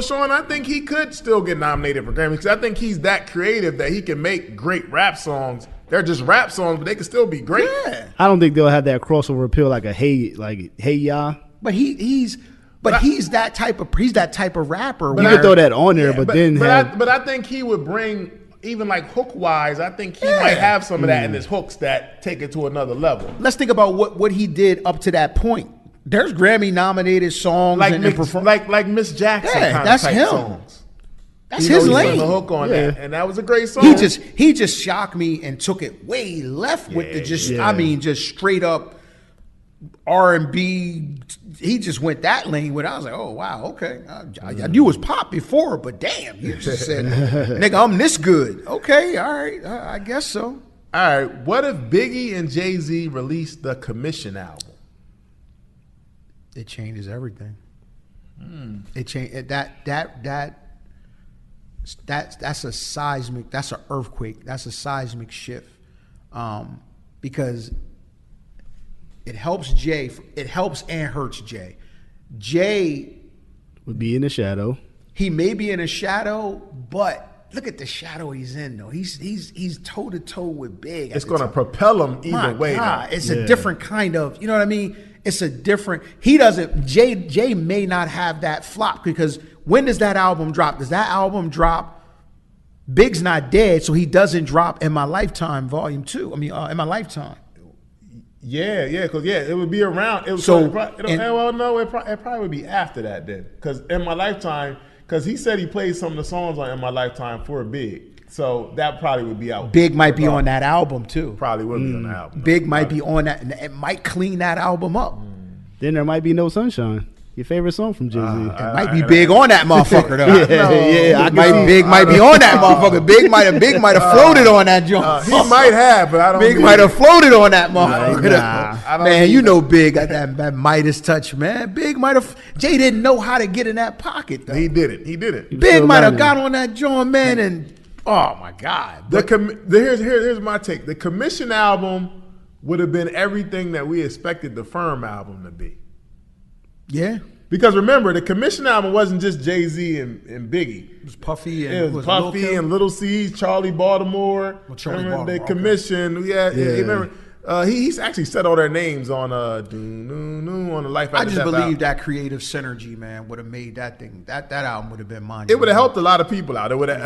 Sean, I think he could still get nominated for Grammys because I think he's that creative that he can make great rap songs. They're just rap songs, but they can still be great. Yeah. I don't think they'll have that crossover appeal like Hey Ya. But he's that type of rapper. You could throw that on there, but I think he would bring, even like hook wise, I think he might have some of that in his hooks that take it to another level. Let's think about what he did up to that point. There's Grammy nominated songs like Miss Jackson. Yeah, that's him. Songs. That's his lane. The hook on that, and that was a great song. He just shocked me and took it way left with the just straight up R&B. He just went that lane with. I was like, oh wow, okay. I knew it was pop before, but damn, you just said, nigga, I'm this good. Okay, all right, I guess so. All right, what if Biggie and Jay-Z released the Commission album? It changes everything. It changed that's a seismic. That's an earthquake. That's a seismic shift, because it helps Jay. It helps and hurts Jay. Jay would be in the shadow. He may be in a shadow, but look at the shadow he's in. Though he's toe to toe with Big. It's going to propel him either way. It's a different kind of. You know what I mean? It's a different. He doesn't. Jay may not have that flop because when does that album drop? Does that album drop? Big's not dead, so he doesn't drop In My Lifetime Volume 2. I mean, In My Lifetime. Yeah, because it would be around. It probably would be after that then, because In My Lifetime, because he said he played some of the songs on In My Lifetime for Big, so that probably would be out. Big might be on that album too. Probably would be on the album. Big might be on that, and it might clean that album up. Then there might be No Sunshine. Your favorite song from Jay-Z. It might be Big on that motherfucker though. Big might be on that motherfucker. Big might have floated on that joint. He might have, but I don't. Big might have floated on that motherfucker. Nah, man, you know Big got that Midas touch, man. Big might have. Jay didn't know how to get in that pocket though. He did it. Big might have got on that joint, man, and oh my God. Here's my take. The Commission album would have been everything that we expected the Firm album to be. Yeah. Because remember, the Commission album wasn't just Jay-Z and Biggie. It was Puffy and it was Puffy and Little C's, Charlie Baltimore. The Commission. Okay. Remember, he's actually said all their names on on the Life After Death. I just believe that creative synergy, man, would have made that thing. That album would have been monumental. It would have helped a lot of people out. It would have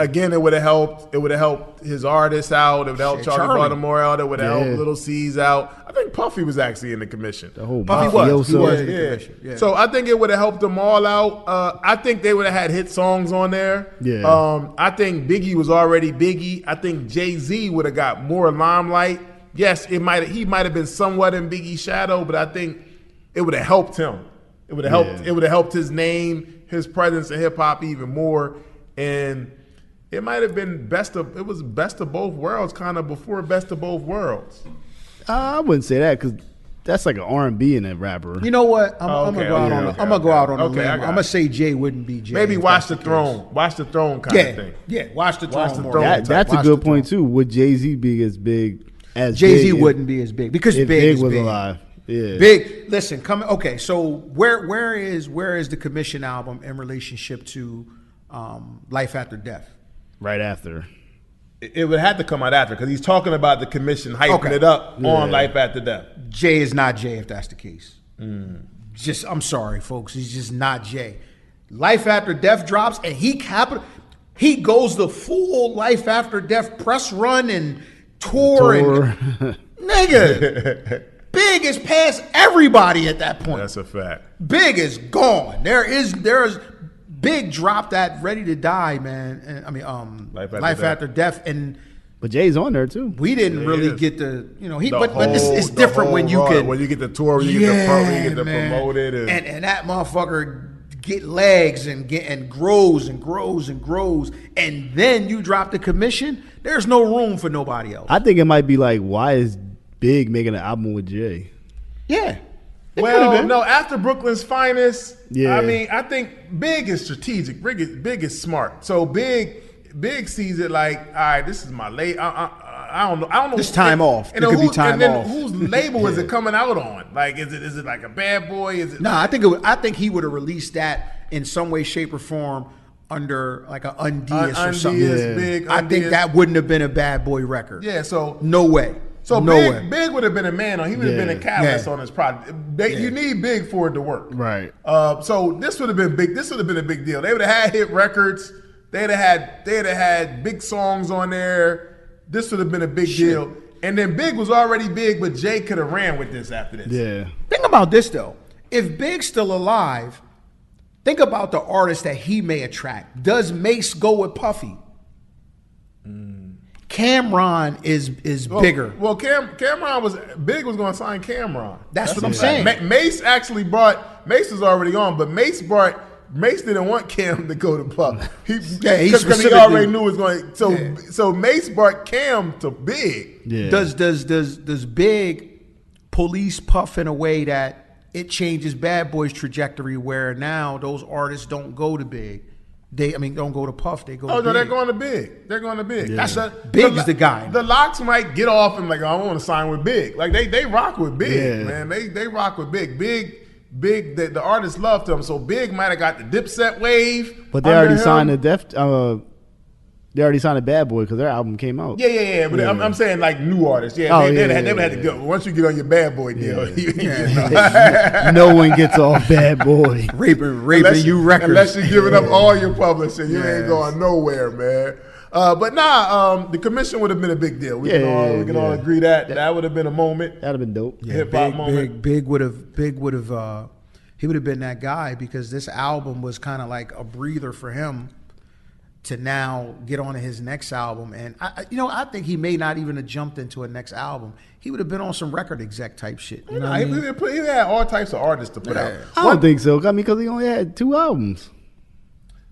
helped. It would have helped his artists out. It would have helped Charlie Baltimore out. It would have helped Little C's out. I think Puffy was actually in the Commission. The whole Puffy was in the Commission. Yeah. So I think it would have helped them all out. I think they would have had hit songs on there. Yeah. I think Biggie was already Biggie. I think Jay-Z would have got more limelight. Yes, he might have been somewhat in Biggie's shadow, but I think it would have helped him. It would have helped. It would have helped his name, his presence in hip hop even more, and it might have been best of both worlds, kind of before Best of Both Worlds. I wouldn't say that because that's like an R&B in that rapper. You know what? I'm gonna go out on a limb. I'm gonna say Jay wouldn't be Jay. Maybe Watch the Throne kind of thing. Yeah, Watch the Throne. That's a good point too. Would Jay-Z be as big? As Jay-Z wouldn't be as big because Big was alive. Yeah. Big. Listen, okay. So where is the Commission album in relationship to Life After Death? Right after. It would have to come out after because he's talking about the Commission hyping it up on Life After Death. Jay is not Jay if that's the case. I'm sorry, folks. He's just not Jay. Life After Death drops and he goes the full Life After Death press run and tour. And nigga, Big is past everybody at that point. That's a fact. Big is gone. There's Big dropped that Ready to Die, man. And, I mean, Life After Death, but Jay's on there too. We didn't really get the, but it's different when you get the tour, when you get the promoted, and that motherfucker get legs and grows and grows and grows, and then you drop the Commission. There's no room for nobody else. I think it might be like, why is Big making an album with Jay? Yeah. Well, no, after Brooklyn's Finest, yeah. I mean, I think Big is strategic. Big is smart. So Big sees it like, all right, this is my late. I don't know. I don't know. This time off. And It could be who's- time and then off. whose label is it coming out on? Like, is it like a Bad Boy? Is it? No, I think he would have released that in some way, shape, or form under like an Undies or something. Undies, Big. I think Undies. that wouldn't have been a Bad Boy record. Yeah. So No way. So no Big, way. Big would have been a man on. He would have been a catalyst Yeah. on his project. You need Big for it to work. Right. So this would have been big. This would have been a big deal. They would have had hit records. They'd have had big songs on there. This would have been a big deal. And then Big was already big, but Jay could have ran with this after this. Yeah. Think about this though. If Big's still alive, think about the artists that he may attract. Does Mase go with Puffy? Cameron is bigger. Well, Cameron was Big was going to sign Cameron. That's what I'm saying. Mase actually brought Mase was already on, but Mase didn't want Cam to go to Puff. Because he specifically- already knew it was going. So Mase brought Cam to Big. Yeah. Does Big police Puff in a way that it changes Bad Boy's trajectory, where now those artists don't go to Big? Don't go to Puff. They go. Oh to no, Big. they're going to Big. They're going to Big. Yeah. Big's the guy. The Locks might get off and like, I want to sign with Big. Like they rock with Big, Yeah. man. They rock with Big. Big. The artists loved him, so Big might have got the Dipset wave. But they under already him. signed they already signed a Bad Boy because their album came out. Yeah. But I'm saying like new artists. Yeah, Oh, they yeah, would have had to go. Once you get on your Bad Boy deal, No one gets off Bad Boy. raping you records. Unless you're giving up all your publishing, you ain't going nowhere, man. But the commission would have been a big deal. We can all agree that would have been a moment. That'd have been dope. Hip hop moment. Big would have he would have been that guy, because this album was kind of like a breather for him to now get on to his next album. And I think he may not even have jumped into a next album. He would have been on some record exec type shit. You know what I mean? He had all types of artists to put out. I don't think so. I mean, because he only had 2 albums.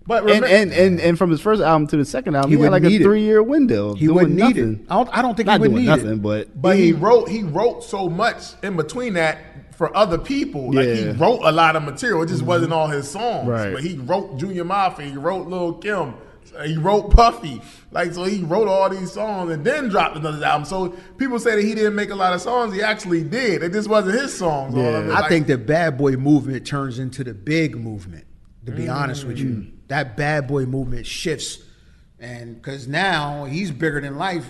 But And from his first album to the second album, he had like a 3-year window. He wouldn't need it. I don't think he would need nothing, it. but he wrote so much in between that for other people. Like he wrote a lot of material. It just wasn't all his songs. Right. But he wrote Junior Mafia. He wrote Lil Kim. He wrote Puffy. So he wrote all these songs and then dropped another album. So people say that he didn't make a lot of songs. He actually did. It just wasn't his songs. Yeah. All of it. I think the Bad Boy movement turns into the Big movement, to be honest with you. That Bad Boy movement shifts, and because now he's bigger than life.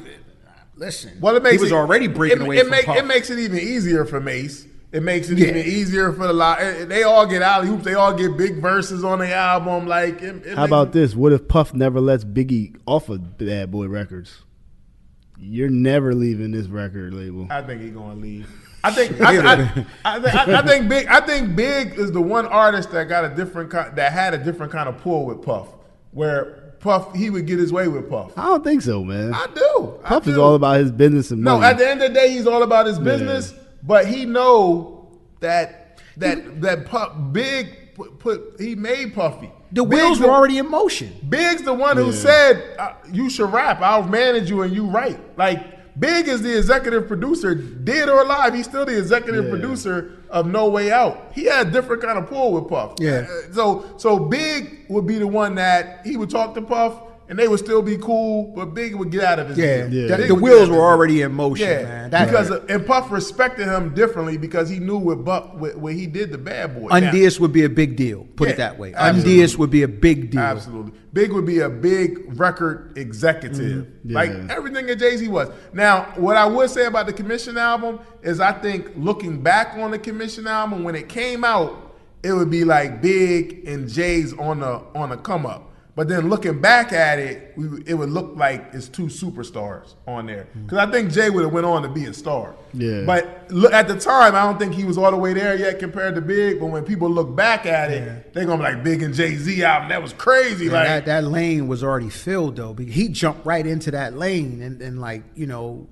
Listen, he was already breaking away from Puff. It makes it even easier for Mase. It makes it even easier for the lot. They all get alley hoops. They all get big verses on the album. How about this? What if Puff never lets Biggie off of Bad Boy Records? You're never leaving this record label. I think he's gonna leave. I think Big is the one artist that got had a different kind of pull with Puff, where Puff he would get his way with Puff. I don't think so, man. I do. Puff is all about his business and money. No, at the end of the day, he's all about his business. But he know that Puff Big he made Puffy. The wheels were already in motion. Big's the one who said you should rap. I'll manage you and you write. Like Big is the executive producer, dead or alive. He's still the executive producer of No Way Out. He had a different kind of pull with Puff. Yeah. So Big would be the one that he would talk to Puff. And they would still be cool, but Big would get out of his deal. The wheels were already in motion, man. And Puff respected him differently because he knew what he did to Bad Boy. Undies would be a big deal. Put it that way. Undies would be a big deal. Absolutely. Big would be a big record executive. Like everything that Jay-Z was. Now, what I would say about the Commission album is I think looking back on the Commission album, when it came out, it would be like Big and Jay's on a come up. But then looking back at it, it would look like it's 2 superstars on there. Because I think Jay would have went on to be a star. Yeah. But at the time, I don't think he was all the way there yet compared to Big. But when people look back at it, they're going to be like, Big and Jay-Z album, that was crazy. Yeah, that lane was already filled, though. He jumped right into that lane. And like, you know,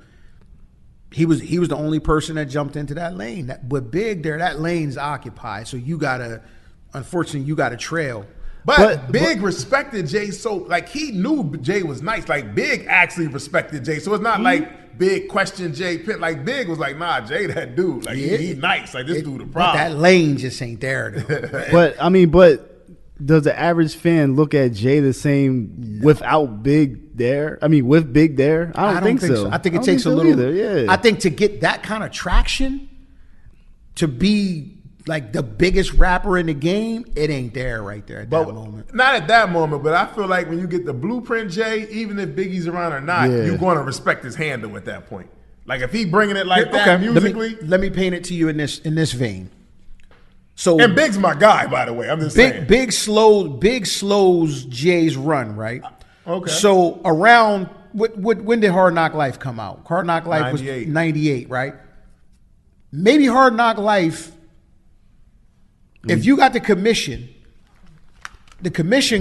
he was the only person that jumped into that lane. But Big there, that lane's occupied. So unfortunately, you got to trail. But Big respected Jay so, like, he knew Jay was nice. Like, Big actually respected Jay. So it's not like Big questioned Jay Pitt. Like, Big was like, nah, Jay that dude. Like, he nice. Like, this dude a problem. But that lane just ain't there, though. But does the average fan look at Jay the same without Big there? I mean, with Big there? I don't think so. I think it takes a little. Either. Yeah. I think to get that kind of traction, to be like the biggest rapper in the game, it ain't there right there at that moment. Not at that moment, but I feel like when you get the blueprint Jay, even if Biggie's around or not, you're going to respect his handle at that point. Like if he bringing it like that musically. Let me paint it to you in this vein. So and Big's my guy, by the way. I'm just saying. Big slows Jay's run, right? Okay. So around when did Hard Knock Life come out? Hard Knock Life 98. was 98, right? Maybe Hard Knock Life. If you got the commission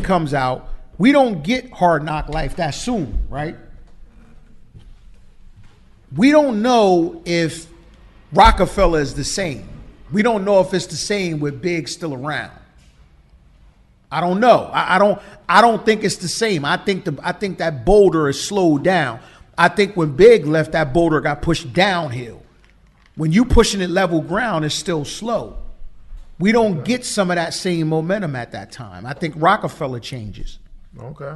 comes out. We don't get Hard Knock Life that soon, right? We don't know if Rockefeller is the same. We don't know if it's the same with Big still around. I don't know. I don't think it's the same. I think that boulder is slowed down. I think when Big left, that boulder got pushed downhill. When you pushing it level ground, it's still slow. We don't get some of that same momentum at that time. I think Rockefeller changes. Okay.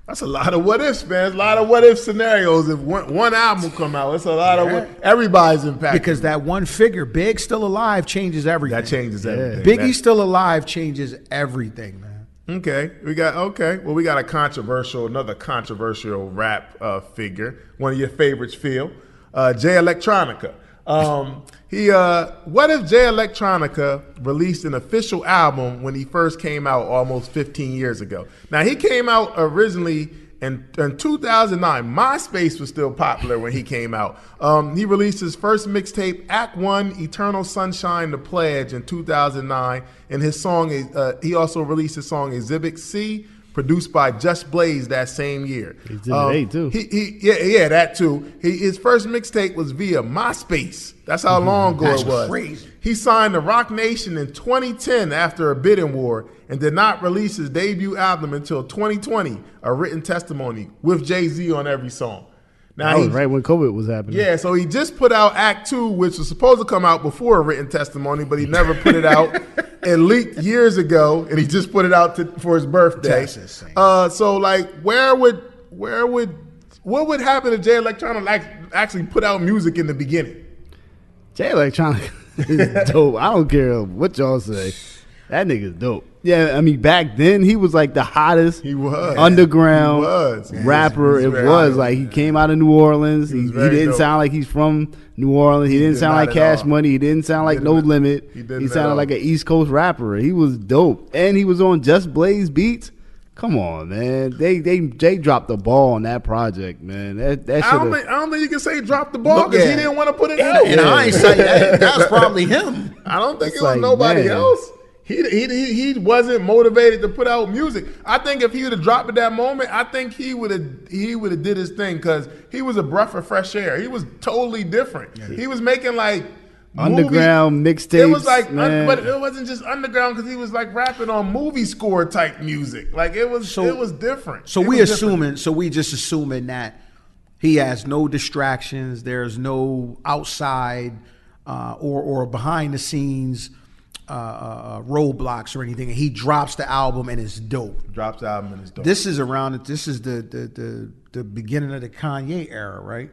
That's a lot of what ifs, man. It's a lot of what if scenarios. If one album come out, it's a lot of what everybody's impacted. Because that one figure, Big still alive, changes everything. That changes everything. Biggie still alive changes everything, man. Okay. We got another controversial rap figure. One of your favorites, Phil. Jay Electronica. What if Jay Electronica released an official album when he first came out almost 15 years ago? Now, he came out originally in 2009. MySpace was still popular when he came out. He released his first mixtape, Act 1, Eternal Sunshine, The Pledge, in 2009. And his song, he also released his song Exhibit C, produced by Just Blaze that same year. Exhibit A too. That too. His first mixtape was via MySpace. That's how long ago it was. Crazy. He signed to Rock Nation in 2010 after a bidding war and did not release his debut album until 2020, A Written Testimony, with Jay-Z on every song. Now, that was right when COVID was happening. Yeah, so he just put out Act 2, which was supposed to come out before A Written Testimony, but he never put it out. It leaked years ago, and he just put it out for his birthday. That's insane. So, like, what would happen if Jay Electronica actually put out music in the beginning? Jay Electronica is dope. I don't care what y'all say. That nigga's dope. Yeah, I mean, back then he was like the hottest underground rapper. It was like he came out of New Orleans. He didn't sound like he's from New Orleans. He didn't sound like Cash Money. He didn't sound like No Limit. He sounded like an East Coast rapper. He was dope, and he was on Just Blaze beats. Come on, man. Jay dropped the ball on that project, man. I don't think you can say drop the ball because he didn't want to put it out. And I ain't say that was probably him. I don't think it was nobody else. He wasn't motivated to put out music. I think if he would have dropped at that moment, I think he would have did his thing because he was a breath of fresh air. He was totally different. Yeah. He was making like underground mixtapes. It was like, but it wasn't just underground because he was like rapping on movie score type music. Like it was different. So we just assuming that he has no distractions. There's no outside or behind the scenes roadblocks or anything, and he drops the album and it's dope. This is the beginning of the Kanye era, right?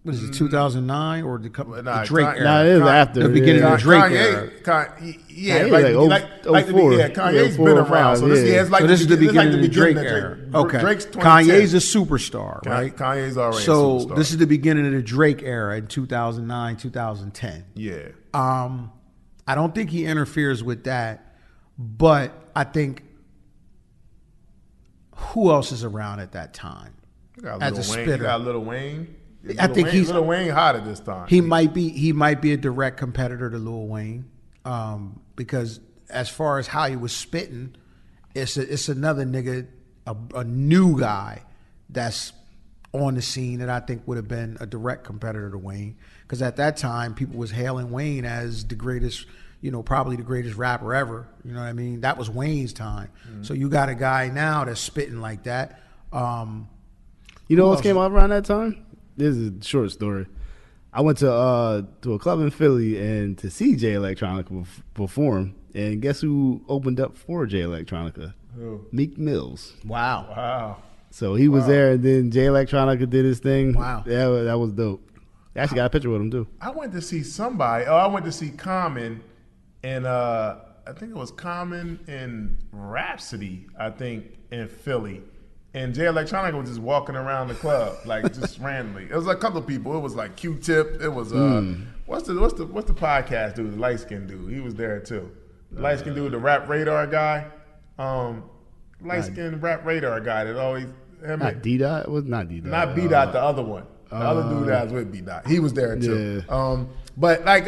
What is it, 2009 or the Drake era? No, it is after the beginning of the Drake era. Kanye's been around. So this is the beginning of the Drake era. Okay, Drake's 2010. Kanye's a superstar, right? Kanye's already so a superstar. This is the beginning of the Drake era in 2009, 2010. Yeah. I don't think he interferes with that, but I think who else is around at that time as a spitter? You got Lil Wayne. I think Lil Wayne hot at this time. He might be a direct competitor to Lil Wayne, because as far as how he was spitting, it's another nigga, a new guy that's on the scene that I think would have been a direct competitor to Wayne. Because at that time, people was hailing Wayne as the greatest, probably the greatest rapper ever. You know what I mean? That was Wayne's time. Mm-hmm. So you got a guy now that's spitting like that. You know what came out around that time? This is a short story. I went to a club in Philly and to see Jay Electronica perform. And guess who opened up for Jay Electronica? Who? Meek Mills. Wow. Wow. So he was there, and then Jay Electronica did his thing. Wow. Yeah, that was dope. I actually got a picture with him too. I went to see somebody. Oh, I went to see Common, and I think it was Common and Rhapsody. I think in Philly, and Jay Electronica was just walking around the club like just randomly. It was a couple of people. It was like Q-Tip. It was what's the podcast dude? The light skinned dude. He was there too. Light skinned dude, the Rap Radar guy. Light skinned Rap Radar guy that always. Not D-Dot? It was not D-Dot. Not B-Dot, the other one. The other dude that was with B-Dot. He was there too. Yeah. But like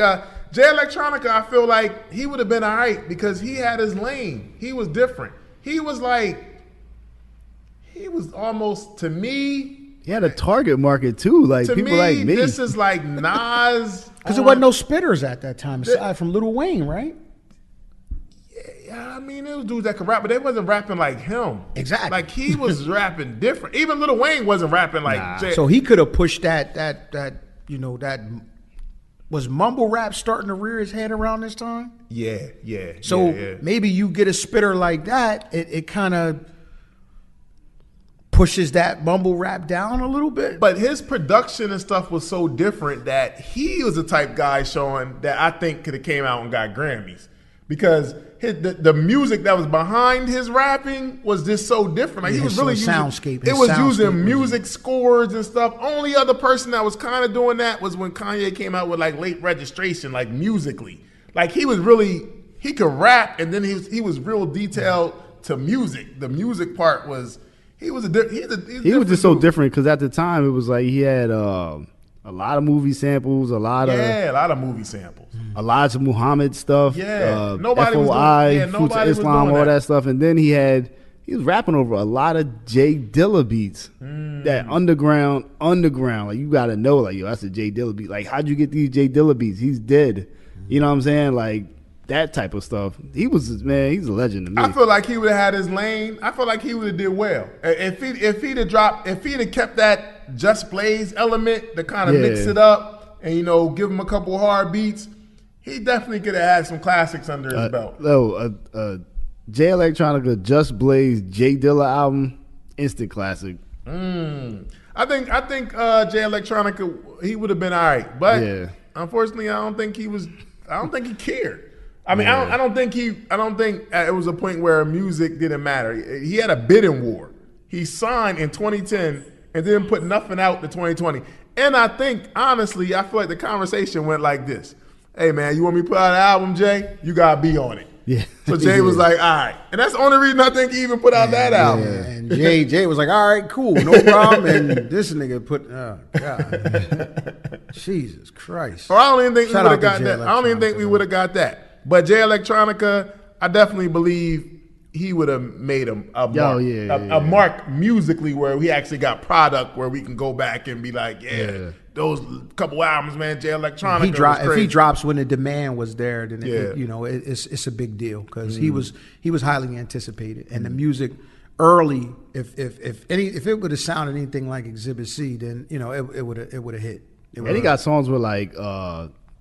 Jay Electronica, I feel like he would have been all right because he had his lane. He was different. He was almost, to me. He had a target market too. Like people me, like me. This is like Nas. Because there wasn't no spitters at that time, aside from Lil Wayne, right? Yeah, I mean, it was dudes that could rap, but they wasn't rapping like him. Exactly. Like he was rapping different. Even Lil Wayne wasn't rapping like Jay. So he could have pushed that was mumble rap starting to rear his head around this time? Yeah. So maybe you get a spitter like that, it kind of pushes that mumble rap down a little bit. But his production and stuff was so different that he was the type guy showing that I think could have came out and got Grammys. Because the music that was behind his rapping was just so different. Like he was really using soundscape. It was using music scores and stuff. Only other person that was kind of doing that was when Kanye came out with like Late Registration, like musically. Like he could rap, and then he was real detailed to music. The music part was he was just so different because at the time it was like he had a lot of movie samples, a lot of movie samples. Elijah Muhammad stuff. Yeah. Nobody FOI, Fruits of Islam, all that stuff. And then he was rapping over a lot of Jay Dilla beats. That underground. Like you gotta know, like, yo, that's a Jay Dilla beat. Like, how'd you get these Jay Dilla beats? He's dead. You know what I'm saying? Like that type of stuff. He's a legend to me. I feel like he would have had his lane. I feel like he would have did well. If he'd have kept that Just Blaze element to kind of mix it up and, give him a couple hard beats, he definitely could have had some classics under his belt. Jay Electronica, Just Blaze, Jay Dilla album, instant classic. I think Jay Electronica, he would have been all right, but unfortunately, I don't think he cared. I mean, I don't think it was a point where music didn't matter. He had a bidding war. He signed in 2010 and didn't put nothing out to 2020. And I think, honestly, I feel like the conversation went like this. Hey, man, you want me to put out an album, Jay? You got to be on it. Yeah. So Jay was like, all right. And that's the only reason I think he even put out that album. Yeah. And Jay was like, all right, cool, no problem. And this nigga put, oh, God. Jesus Christ. Or I don't even think we would have got that. I don't even think we would have got that. But Jay Electronica, I definitely believe he would have made a mark musically where he actually got product where we can go back and be like, those couple albums, man, Jay Electronica. If he drops when the demand was there, then it's a big deal because he was highly anticipated, and the music early, if it would have sounded anything like Exhibit C, then it would have hit. And he got songs with like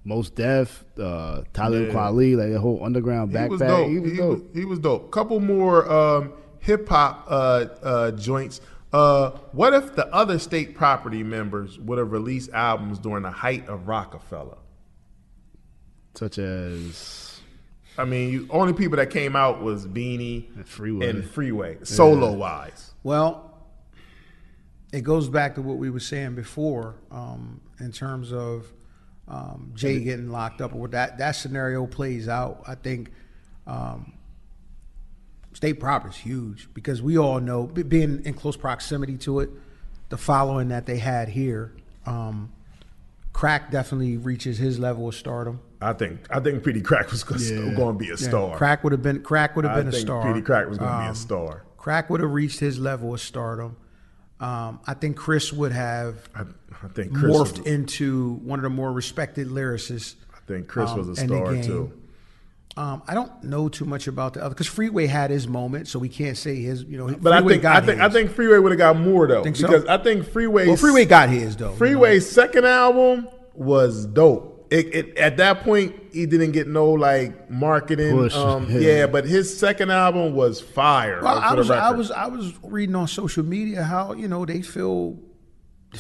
Mos Def, Talib Kweli, like the whole underground backpack. He was dope. Couple more hip hop joints. What if the other state property members would have released albums during the height of Rockefeller? Such as? I mean, only people that came out was Beanie and Freeway, solo-wise. Well, it goes back to what we were saying before in terms of Jay getting locked up, or that scenario plays out. I think state property is huge because we all know, being in close proximity to it, the following that they had here, Crack definitely reaches his level of stardom. I think Petey Crack was going to be a star. Crack would have been a star. Petey Crack was going to be a star. Crack would have reached his level of stardom. I think Chris would have morphed into one of the more respected lyricists. I think Chris was a star too. I don't know too much about the other because Freeway had his moment, so we can't say his. But I think Freeway would have got more though, because I think Freeway got his though. Freeway's second album was dope. At that point, he didn't get no like marketing. Push. But his second album was fire. Well, I was was reading on social media how they feel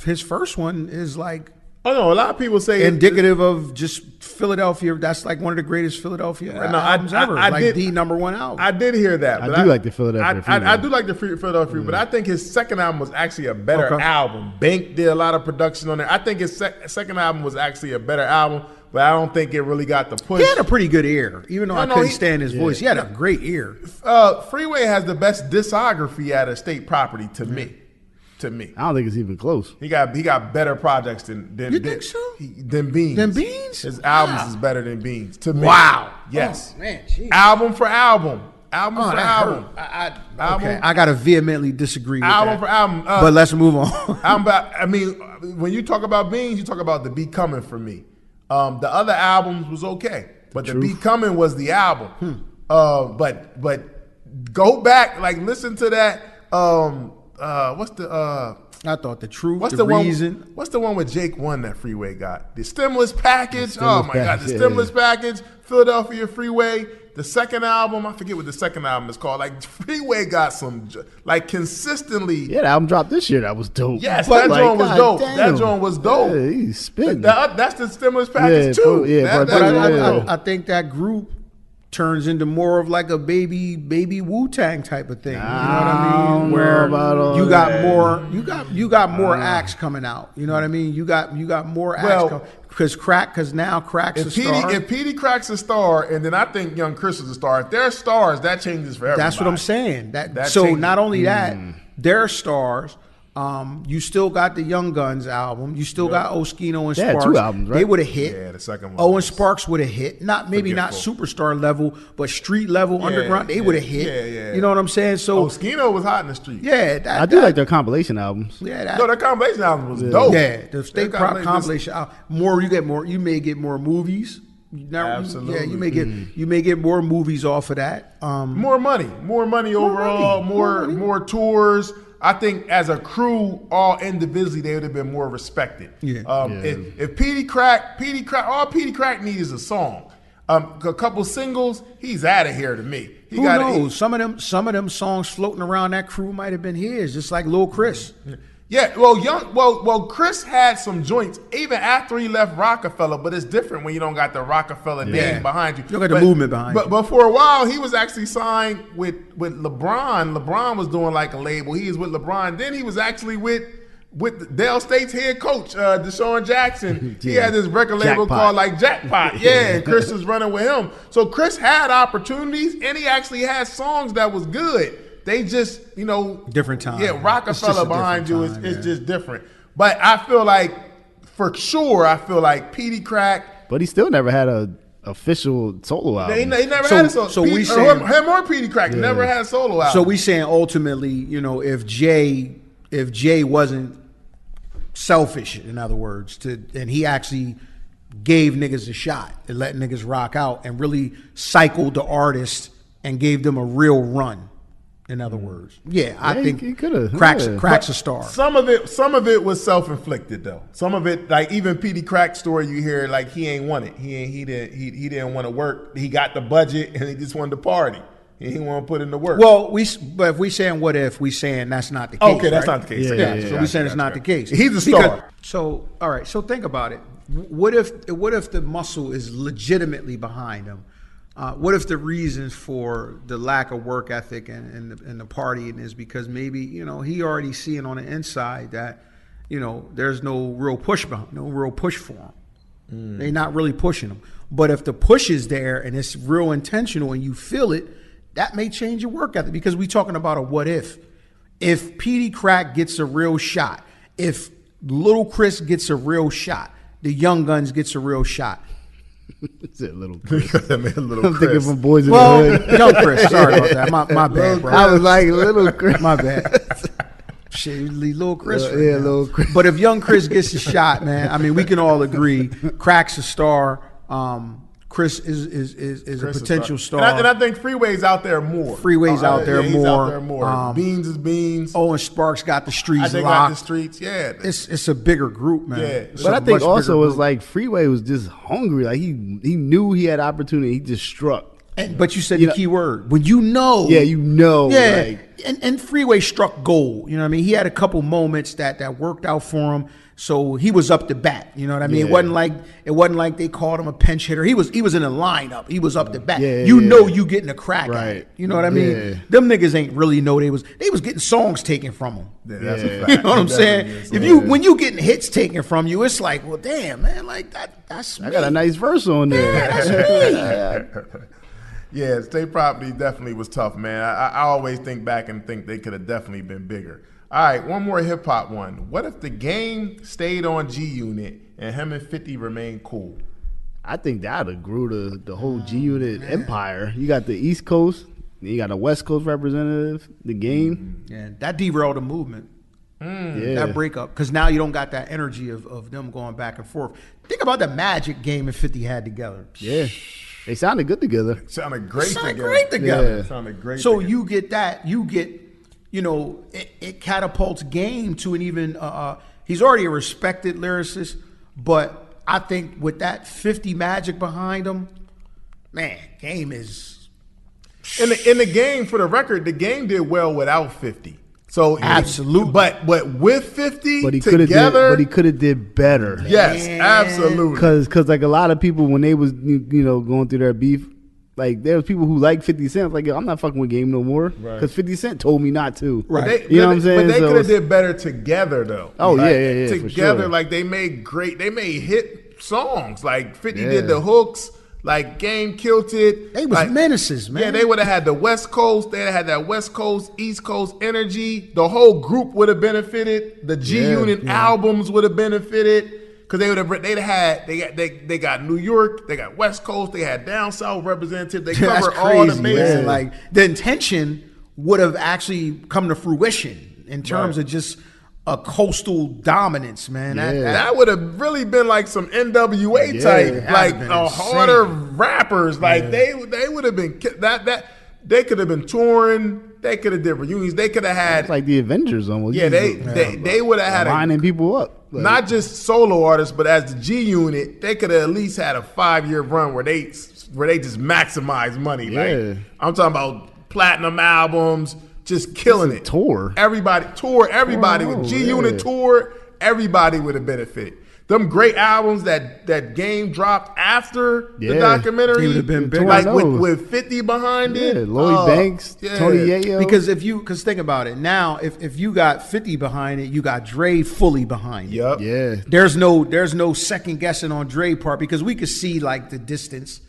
his first one is like Oh no, a lot of people say indicative of just Philadelphia. That's like one of the greatest Philadelphia albums ever. The number one album. I did hear that. I do like the Philadelphia Freeway. I do like the Philadelphia, but I think his second album was actually a better album. Bank did a lot of production on there. I think his second album was actually a better album, but I don't think it really got the push. He had a pretty good ear, even though I couldn't stand his voice. He had a great ear. Freeway has the best discography at a state property to me. I don't think it's even close. He got better projects than think so? Than Beans. Than Beans? His albums is better than Beans to me. Wow. Yes. Oh, man, geez. Album for album. Album. I gotta vehemently disagree with album that. for album. But let's move on. I mean, when you talk about Beans, you talk about The Beat Coming for me. The other albums was okay, but The Beat Coming was the album. But go back, like listen to that. What's the I thought The Truth, what's the Reason. One, what's the one with Jake One that Freeway got? The Stimulus Package. God, the Yeah. Stimulus Package, Philadelphia Freeway. The second album, I forget what the second album is called. Like Freeway got some, like consistently. Yeah, the album dropped this year. That was dope. Yes, that joint was dope. Damn. That joint was dope. Yeah, he's spitting. That's the Stimulus Package too. I think that group turns into more of like a baby Wu-Tang type of thing. You know what I mean? Where you got more acts coming out. You know what I mean? You got more acts because now Crack's a star. If Petey Crack's a star, and then I think Young Chris is a star. If they're stars, that changes for everybody. That's what I'm saying. That so changes. not only that, they're stars. You still got the Young Guns album. You still got Oskino and They had Sparks. 2 albums, right? They would have hit. Yeah, the second one. Owen Sparks would have hit. Not superstar level, but street level, underground. They would have hit. Yeah. You know what I'm saying? So Oskino was hot in the street. yeah, I do like their compilation albums. Yeah, No, their compilation album was dope. yeah, the state compilation album. You may get more movies. Absolutely. Yeah, you may get more movies off of that. More money overall. More tours. I think as a crew, all individually, they would have been more respected. Yeah. If Petey Crack, all Petey Crack needs is a song. A couple singles, he's out of here to me. Who knows? Some of them songs floating around that crew might have been his, just like Lil Chris. Yeah, well, Chris had some joints even after he left Rockefeller, but it's different when you don't got the Rockefeller name behind you. You don't got the movement behind you. But for a while, he was actually signed with LeBron. LeBron was doing like a label. He was with LeBron. Then he was actually with Dale State's head coach, Deshaun Jackson. He had this record label called like Jackpot. Yeah, and Chris was running with him. So Chris had opportunities, and he actually had songs that was good. They just, different time. Yeah, Rockefeller behind you is just different. But I feel like, for sure, Petey Crack. But he still never had a official solo album. He never had a solo. So we saying him or Petey Crack never had a solo album. So we saying ultimately, if Jay wasn't selfish, in other words, and he actually gave niggas a shot and let niggas rock out and really cycled the artist and gave them a real run. In other words, I think he could have. Crack's a star. Some of it was self-inflicted though. Some of it, like even Petey Crack's story, you hear like he ain't want it. He didn't want to work. He got the budget and he just wanted to party. He didn't want to put in the work. Well, but if we saying what if, we saying that's not the case. Okay, that's right? not the case. Yeah. So we saying it's not the case. He's a star. So all right. So think about it. What if the muscle is legitimately behind him? What if the reasons for the lack of work ethic and the partying is because maybe he already seeing on the inside that there's no real push for him. They're not really pushing him. But if the push is there and it's real intentional and you feel it, that may change your work ethic because we talking about a what if. If Petey Crack gets a real shot, if Little Chris gets a real shot, the Young Guns gets a real shot. Is it Little Chris? I'm thinking from Boys in the Hood. Young Chris. Sorry about that. My bad, bro. I was like Little Chris. My bad. Shit, Little Chris. Little Chris. But if Young Chris gets a shot, man, I mean, we can all agree, Crack's a star. Chris is a potential star. And I think Freeway's out there more. Freeway's out there he's more. out there more. Beans is Beans. Owen Sparks got the streets They locked. got the streets. Yeah, It's a bigger group, man. Yeah. It's But a I think much also bigger it was group. like Freeway was just hungry. Like he knew he had opportunity. He just struck. But you said the key word. When you know. Yeah, you know. Yeah. Like, And Freeway struck gold. You know what I mean? He had a couple moments that worked out for him. So he was up to bat. You know what I mean? Yeah. It wasn't like they called him a pinch hitter. He was in a lineup. He was up to bat. Yeah, you yeah. know you getting a crack at Right. it. You know what I mean? Yeah. Them niggas ain't really know they was getting songs taken from them. Yeah, that's a Yeah. fact. You know what I'm saying? Definitely is. When you getting hits taken from you, it's like, well, damn, man, like that's I got a nice verse on there. that's me. Yeah, state property definitely was tough, man. I always think back and think they could have definitely been bigger. All right, one more hip hop one. What if the game stayed on G Unit and him and 50 remained cool? I think that would have grew the whole G Unit empire. You got the East Coast, you got a West Coast representative, the game. Yeah, that derailed the movement. Yeah. That breakup, because now you don't got that energy of them going back and forth. Think about the Magic game and 50 had together. Yeah. They sounded good together. Sounded great Sounded together. great together. Yeah. Sounded great So together. you get that, it catapults Game to an even. He's already a respected lyricist, but I think with that 50 Magic behind him, man, Game is In the game, for the record, the game did well without 50. So Absolutely. But with 50 But he could have together, did better. yes, Man. absolutely. Cause like a lot of people when they was going through their beef, like there was people who like 50 Cent like, yo, I'm not fucking with Game no more because 50 Cent told me not to. Right. You know what I'm saying? But they So could have it's- did better together though. Oh, Like, yeah, for together, sure. like they made hit songs. Like 50 Yeah. did the hooks. Like Game killed it. They was Like, menaces, man. Yeah, they would have had the West Coast. They had that West Coast, East Coast energy. The whole group would have benefited. The G Unit albums would have benefited because they got New York, they got West Coast, they had down south representatives. They That's cover all the crazy, bases. man. Like the intention would have actually come to fruition in terms of just a coastal dominance, man. Yeah. That would have really been like some NWA Yeah, type, that'd like have been harder insane. rappers. Like they would have been that they could have been touring. They could have did reunions. They could have had It's like the Avengers almost. yeah. They would have had lining people up. Like, not just solo artists, but as the G Unit, they could have at least had a 5-year run where they just maximize money. Yeah. Like I'm talking about platinum albums, just killing it. tour. Everybody Oh, with G Unit yeah. tour. Everybody would have benefited. Them great albums that Game dropped after the Yeah. documentary, He would have been bigger. like I know. with 50 behind Yeah, it. Lloyd Banks, yeah. Tony Yayo. Because think about it now, if you got 50 behind it, you got Dre fully behind it. Yep. Yeah. There's no second guessing on Dre part because we could see like the distance.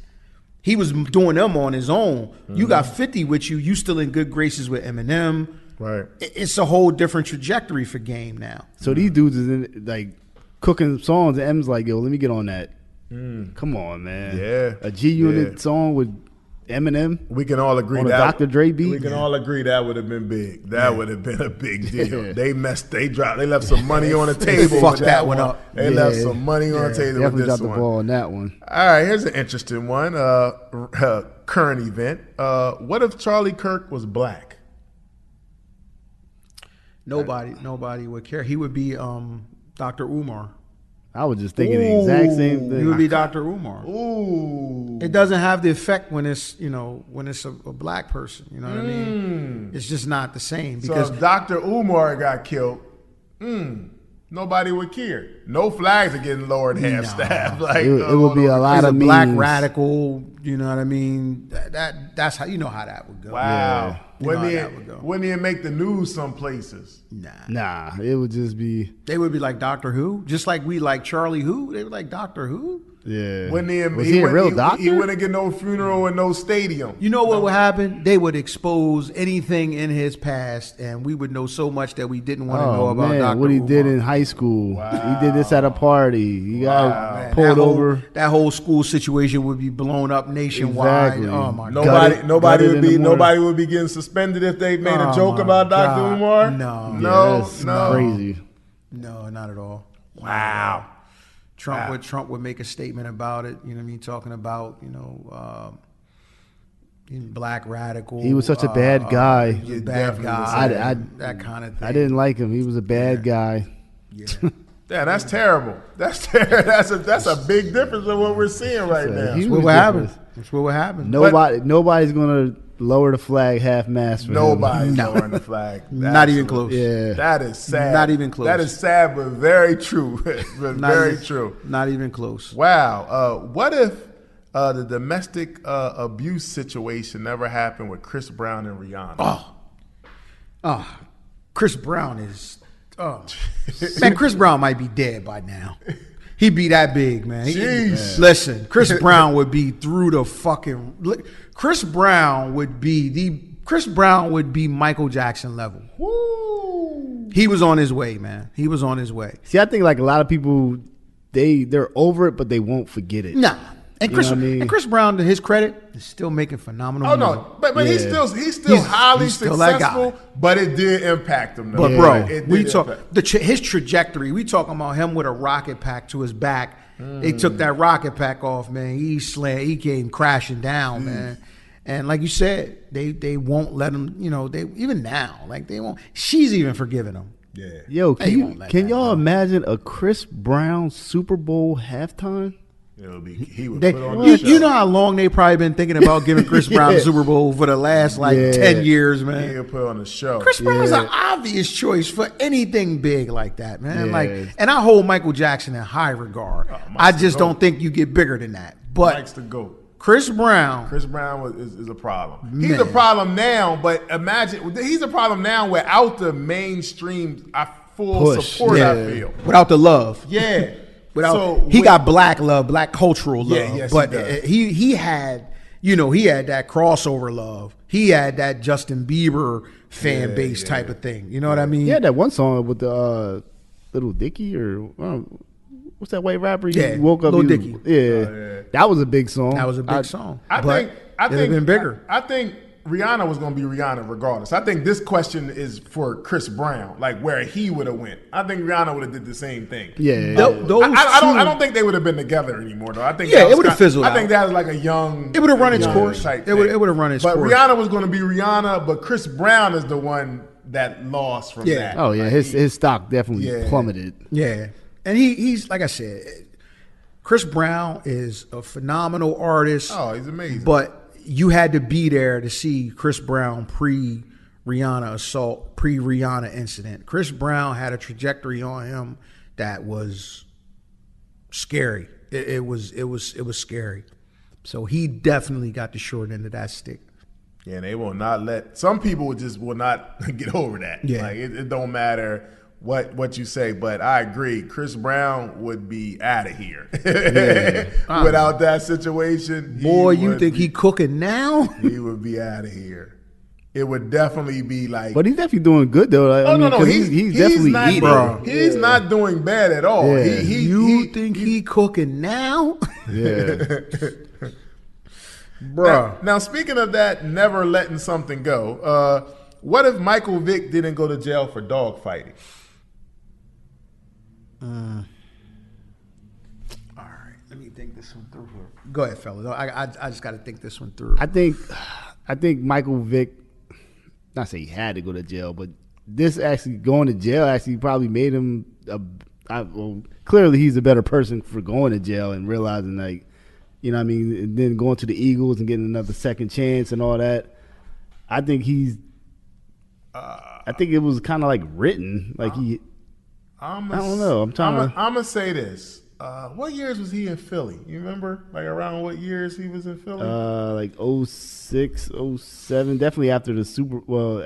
He was doing them on his own. You got 50 with you. You still in good graces with Eminem. Right. It's a whole different trajectory for Game now. So these dudes is in, like cooking songs, and M's like, yo, let me get on that. Come on, man. Yeah. A G Unit Yeah. song with Eminem. We can all agree On a that Dr. Dre beat? We can all agree that would have been big. That would have been a big deal. Yeah. They left some money on the table. Fucked with that one up. They left some money on the table with Definitely this dropped the one. ball on that one. All right, here's an interesting one. Current event. What if Charlie Kirk was black? Nobody would care. He would be Dr. Umar. I was just thinking the exact same He thing. would be Dr. Umar. Ooh. It doesn't have the effect when it's a black person. You know what I mean? It's just not the same So because if Dr. Umar got killed, nobody would care. No flags are getting lowered half staff. Like It would be a lot he's a of black memes. radical. You know what I mean? That's how how that would go. wow. You know how Wouldn't that would it, go. wouldn't it make the news some places? Nah, it would just be They would be like Doctor Who, just like we like Charlie Who. They were like Doctor Who. yeah. Wouldn't he? Was he a real doctor? He wouldn't get no funeral and no stadium. You know what would happen? They would expose anything in his past, and we would know so much that we didn't want to know Oh about man, Dr. what he Umar. did in high school. He did this at a party. He got Man, pulled over. That whole school situation would be blown up nationwide. Exactly. Oh my Nobody, god! nobody would be getting suspended if they made a Oh, joke my about Dr. God. Umar. No. no, That's no. crazy. No, not at all. Wow. Trump would make a statement about it. You know what I mean? Talking about black radical. He was such a bad guy. He was a bad guy. That kind of thing. I didn't like him. He was a bad guy. Yeah. Yeah, that's terrible. That's a big difference in what we're seeing right now. Huge That's what happens. That's what happens. Nobody's gonna lower the flag half mast for Nobody's him. lowering the flag. Not even close. Yeah. That is sad. Not even close. That is sad, but very true. Very true. Not even close. Wow. What if the domestic abuse situation never happened with Chris Brown and Rihanna? Chris Brown is. Man, Chris Brown might be dead by now. He'd be that big, man. Listen, Chris Brown would be through the fucking. Chris Brown would be Michael Jackson level. Woo. He was on his way, man. He was on his way. See, I think like a lot of people, they're over it, but they won't forget it. Nah. And Chris, what I mean? and Chris Brown, to his credit, is still making phenomenal Oh music. no, but he's still highly he's still that successful. guy. But it did impact him, though. But bro, It we did talk impact. his trajectory. We talking about him with a rocket pack to his back. They took that rocket pack off, man. He came crashing down, man. And like you said, they won't let him. You know, they even now, like they won't. She's even forgiving him. Yeah. Yo, They won't let can that y'all go. imagine a Chris Brown Super Bowl halftime? He would They, put on the show. you know how long they probably been thinking about giving Chris Brown the Super Bowl for the last 10 years, man. He would put on the show. Chris Brown's an obvious choice for anything big like that, man. Yeah. Like, and I hold Michael Jackson in high regard. I Mike's just the don't GOAT. think you get bigger than that. But Mike's the GOAT. Chris Brown, Chris Brown is a problem. Man. He's a problem now, but imagine he's a problem now without the mainstream full Push. support. Yeah. I feel. without the love. Yeah. Without he got black love, black cultural love. Yeah, yes, but he does. he had, he had that crossover love. He had that Justin Bieber fan base type of thing. You know what I mean? He had that one song with the Little Dicky or what's that white rapper? He Yeah, woke up. Lil he was- Dicky. Yeah, that was a big song. That was a big song. I but think it'd have been bigger. I think Rihanna was going to be Rihanna regardless. I think this question is for Chris Brown, like where he would have went. I think Rihanna would have did the same thing. Yeah. Those I two- don't think they would have been together anymore though. I think Yeah, that was it would have kind- fizzled I think out. that was like a young. It would have run its young course. type It would thing. have run its But course. Rihanna was going to be Rihanna, but Chris Brown is the one that lost from Yeah. that. Oh yeah, Like, his stock definitely Yeah. plummeted. Yeah, and he's like I said, Chris Brown is a phenomenal artist. Oh, he's amazing. But you had to be there to see Chris Brown pre-Rihanna assault, pre-Rihanna incident. Chris Brown had a trajectory on him that was scary. It was scary. So he definitely got the short end of that stick. Yeah, they will not let. Some people will not get over that. Yeah. Like it don't matter what you say, but I agree. Chris Brown would be out of here without that situation. Boy, you think he cooking now? He would be out of here. It would definitely be like. But he's definitely doing good though. Like, oh no, 'cause he's definitely not, eating. bro. He's not doing bad at all. Yeah. You think he cooking now? Yeah. Bruh. Now, speaking of that, never letting something go. What if Michael Vick didn't go to jail for dogfighting? All right, let me think this one through. Go ahead, fellas. I just got to think this one through. I think Michael Vick, not say he had to go to jail, but this actually going to jail actually probably made him clearly he's a better person for going to jail and realizing like, you know what I mean, and then going to the Eagles and getting another second chance and all that. I think I think it was kind of like written, like I don't know. I'm gonna say this. What years was he in Philly? You remember, like around what years he was in Philly? like 06, 07, definitely after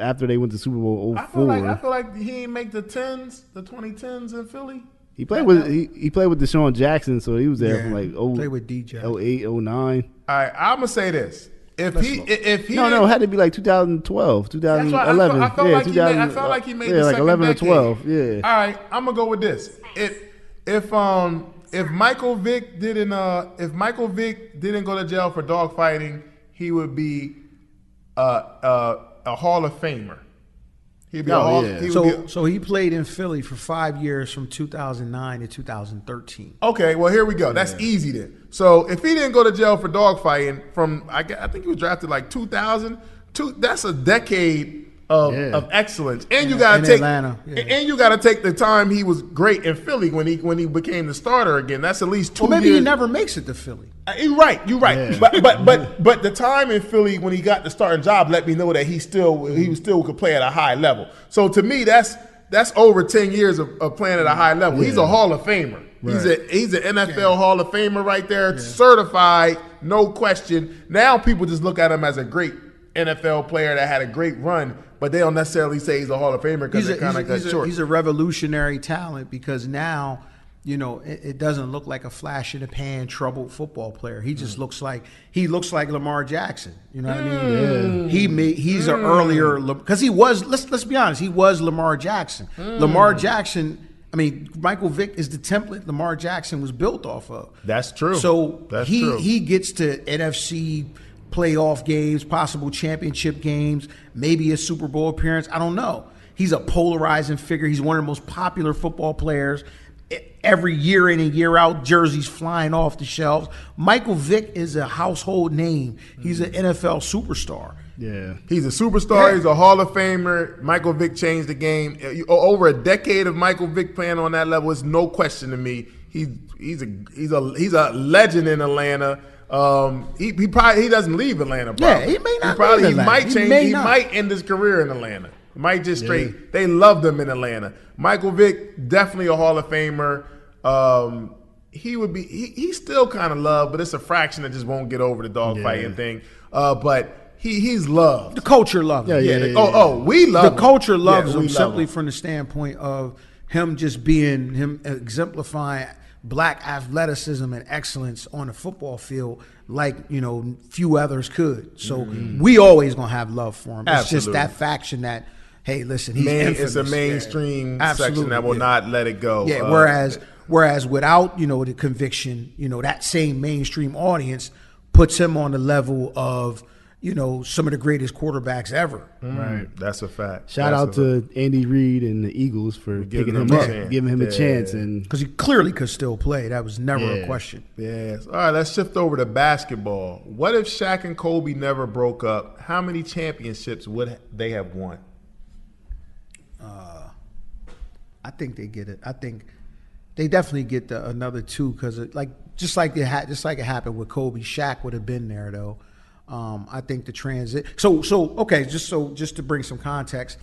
after they went to Super Bowl 04. I feel like he didn't make the 2010s in Philly. He played with Deshaun Jackson, so he was there from like Play with DJ. 08, 09. All right, I'm gonna say this. If he No, it had to be like 2012, 2011. I felt like he made the like second 11 or decade. 12. Yeah. All right, I'm gonna go with this. If Michael Vick didn't go to jail for dogfighting, he would be a Hall of Famer. He'd be all. yeah. So he played in Philly for 5 years from 2009 to 2013. Okay, well here we go. That's easy then. So if he didn't go to jail for dogfighting from, I think he was drafted like 2000. That's a decade of excellence, and you gotta take Atlanta. Yeah. and you gotta take the time he was great in Philly when he became the starter again. That's at least 2 years. Well, maybe he never makes it to Philly. You're right. Yeah. But the time in Philly when he got the starting job let me know that he still could play at a high level. So to me, that's over 10 years of playing at a high level. He's a Hall of Famer. Right. He's an NFL Hall of Famer right there, certified, no question. Now people just look at him as a great NFL player that had a great run, but they don't necessarily say he's a Hall of Famer because it kind of got short. He's a revolutionary talent because now, it doesn't look like a flash in the pan, troubled football player. He just looks like Lamar Jackson. You know what I mean? Yeah. He's an earlier because he was. Let's be honest. He was Lamar Jackson. Lamar Jackson. I mean, Michael Vick is the template Lamar Jackson was built off of. That's true. So That's true. He gets to NFC playoff games, possible championship games, maybe a Super Bowl appearance. I don't know. He's a polarizing figure. He's one of the most popular football players. Every year in and year out, jerseys flying off the shelves. Michael Vick is a household name. He's an NFL superstar. Yeah. He's a superstar. Yeah. He's a Hall of Famer. Michael Vick changed the game. Over a decade of Michael Vick playing on that level is no question to me. He's a legend in Atlanta. He doesn't leave Atlanta. Probably. Yeah, he may not. He might change. He might end his career in Atlanta. Might just straight. Yeah. They loved him in Atlanta. Michael Vick, definitely a Hall of Famer. He would be. He's still kind of loved, but it's a fraction that just won't get over the dogfighting thing. But he's loved. The culture loved him. We love him. The culture loves him simply from the standpoint of him just being him exemplifying black athleticism and excellence on the football field like, few others could. So we always going to have love for him. Absolutely. It's just that faction that, hey, listen, he's infamous. It's a mainstream section that will not let it go. Yeah, whereas without, the conviction, that same mainstream audience puts him on the level of, some of the greatest quarterbacks ever. Right. That's a fact. Shout out to Andy Reid and the Eagles for picking him up, giving him a chance. Because he clearly could still play. That was never a question. Yes. All right, let's shift over to basketball. What if Shaq and Kobe never broke up? How many championships would they have won? I think they get it. I think they definitely get another two because just like it happened with Kobe, Shaq would have been there though. I think the transit. Okay. Just to bring some context,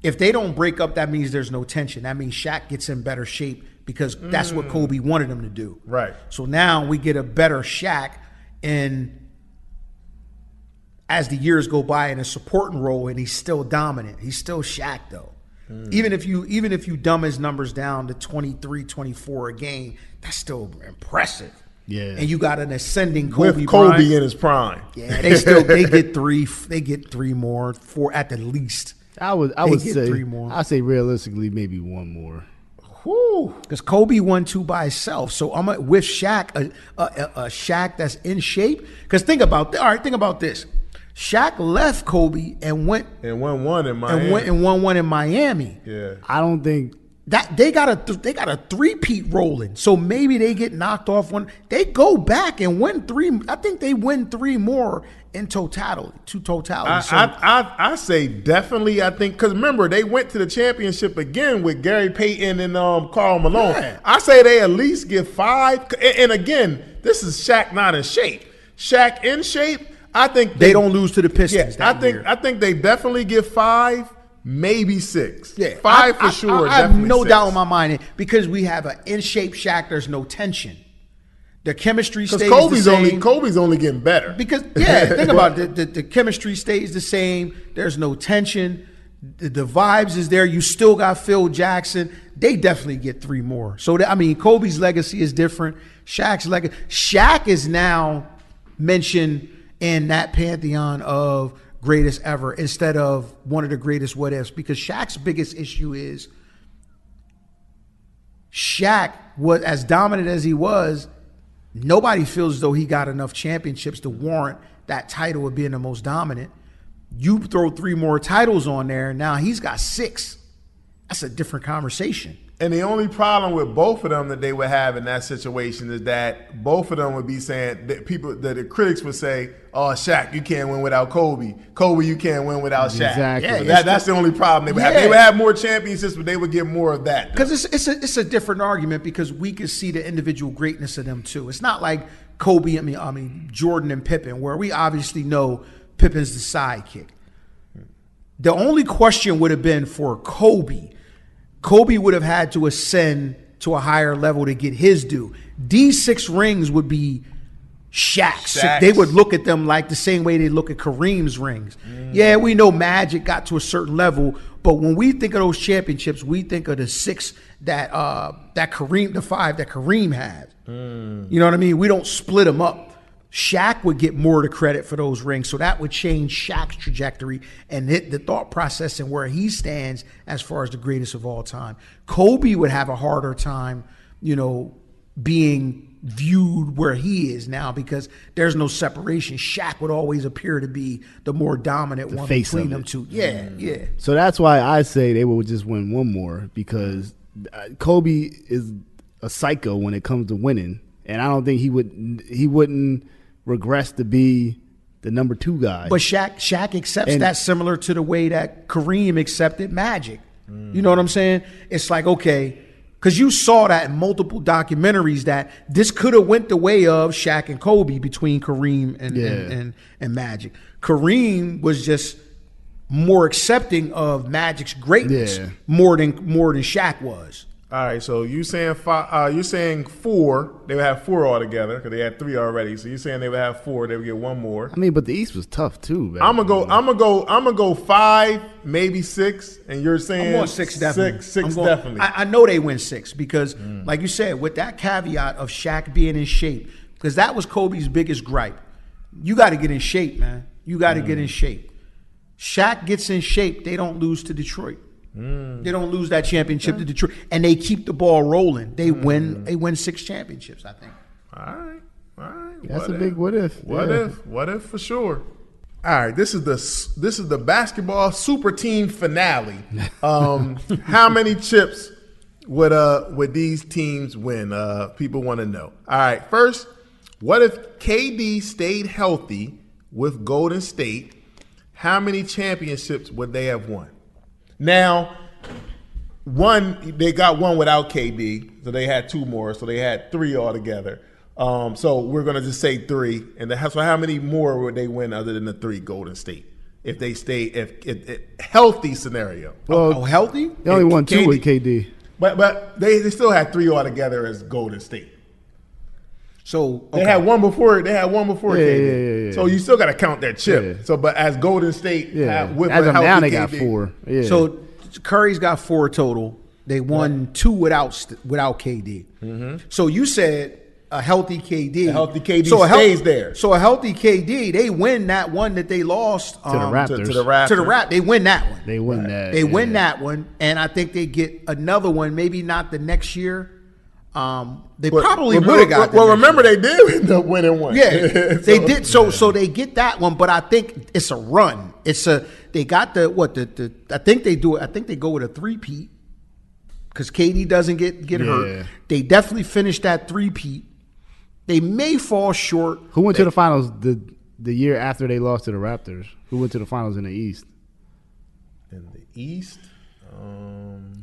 if they don't break up, that means there's no tension. That means Shaq gets in better shape because that's what Kobe wanted him to do. Right. So now we get a better Shaq as the years go by in a supporting role, and he's still dominant. He's still Shaq though. Even if you dumb his numbers down to 23, 24 a game, that's still impressive. Yeah, and you got an ascending Kobe with Kobe Bryant in his prime. Yeah, they get three more, four at the least. I would say 3 more. I'd say realistically maybe 1 more. Because Kobe won 2 by himself, so I'm with Shaq, a Shaq that's in shape. Because think about this. Shaq left Kobe and won 1 in Miami. And won 1 in Miami. Yeah, I don't think. That they got a three-peat rolling, so maybe they get knocked off one. They go back and win 3. I think they win 3 more in totality. I say definitely. I think because remember they went to the championship again with Gary Payton and Karl Malone. Yeah. I say they at least get 5. And again, this is Shaq not in shape. Shaq in shape. I think they don't lose to the Pistons. Yeah, I think they definitely get 5. Maybe 6. Yeah, 5 for sure. I have no doubt in my mind because we have an in shape Shaq. There's no tension. The chemistry stays the same. Kobe's only getting better because think about it. The chemistry stays the same. There's no tension. The vibes is there. You still got Phil Jackson. They definitely get 3 more. So Kobe's legacy is different. Shaq's legacy. Shaq is now mentioned in that pantheon of greatest ever instead of one of the greatest what ifs, because Shaq's biggest issue is Shaq was as dominant as he was. Nobody feels as though he got enough championships to warrant that title of being the most dominant. You throw 3 more titles on there, now he's got 6. That's a different conversation. And the only problem with both of them that they would have in that situation is that both of them would be saying that the critics would say, "Oh, Shaq, you can't win without Kobe. Kobe, you can't win without Shaq." Exactly. Yeah, That's the only problem they would have. They would have more championships, but they would get more of that. Because it's a different argument because we can see the individual greatness of them too. It's not like Kobe, I mean Jordan and Pippen, where we obviously know Pippen's the sidekick. The only question would have been for Kobe. Kobe would have had to ascend to a higher level to get his due. These 6 rings would be Shaq's. They would look at them like the same way they look at Kareem's rings. Yeah, we know Magic got to a certain level, but when we think of those championships, we think of the 6 that Kareem, the 5 that Kareem had. You know what I mean? We don't split them up. Shaq would get more to credit for those rings, so that would change Shaq's trajectory and hit the thought process and where he stands as far as the greatest of all time. Kobe would have a harder time, being viewed where he is now because there's no separation. Shaq would always appear to be the more dominant one between them two. Yeah. So that's why I say they will just win one more because Kobe is a psycho when it comes to winning, and I don't think he wouldn't regress to be the number 2 guy. But Shaq accepts that similar to the way that Kareem accepted Magic. You know what I'm saying? It's like, okay, because you saw that in multiple documentaries that this could have went the way of Shaq and Kobe between Kareem and Magic. Kareem was just more accepting of Magic's greatness more than Shaq was. All right, so you saying 5? You're saying 4? They would have 4 altogether because they had 3 already. So you're saying they would have 4? They would get 1 more. I mean, but the East was tough too. Man. I'm gonna go 5, maybe 6, and you're saying I'm going 6 definitely. 6 definitely. I know they win 6 because, like you said, with that caveat of Shaq being in shape, because that was Kobe's biggest gripe. You got to get in shape, man. You got to get in shape. Shaq gets in shape, they don't lose to Detroit. They don't lose that championship to Detroit, and they keep the ball rolling. They win. They win 6 championships, I think. All right. That's a big what if. What if for sure. All right, this is the basketball super team finale. How many chips would these teams win? People want to know. All right, first, what if KD stayed healthy with Golden State? How many championships would they have won? Now, they got 1 without KD, so they had 2 more, so they had 3 altogether. So we're gonna just say 3, and so how many more would they win other than the 3 Golden State if they stay if healthy scenario? Well, healthy? They only won 2 with KD, but they still had 3 altogether as Golden State. So they had one before. They had 1 before KD. Yeah. So you still got to count that chip. Yeah. So, but as Golden State, with as a of now, they KD, got 4. Yeah. So Curry's got 4 total. They won 2 without KD. So you said a healthy KD. A healthy KD stays there. So a healthy KD, they win that one that they lost to the Raptors. To the Raptors. They win that one. They win that. They win that one, and I think they get another one. Maybe not the next year. They probably would have got. Well, remember they did end up winning one. Yeah, they did. So they get that one, but I think it's a run. They got I think they do it. I think they go with a 3-peat because KD doesn't get hurt. They definitely finished that 3-peat. They may fall short. Who went to the finals the year after they lost to the Raptors? Who went to the finals in the East? In the East,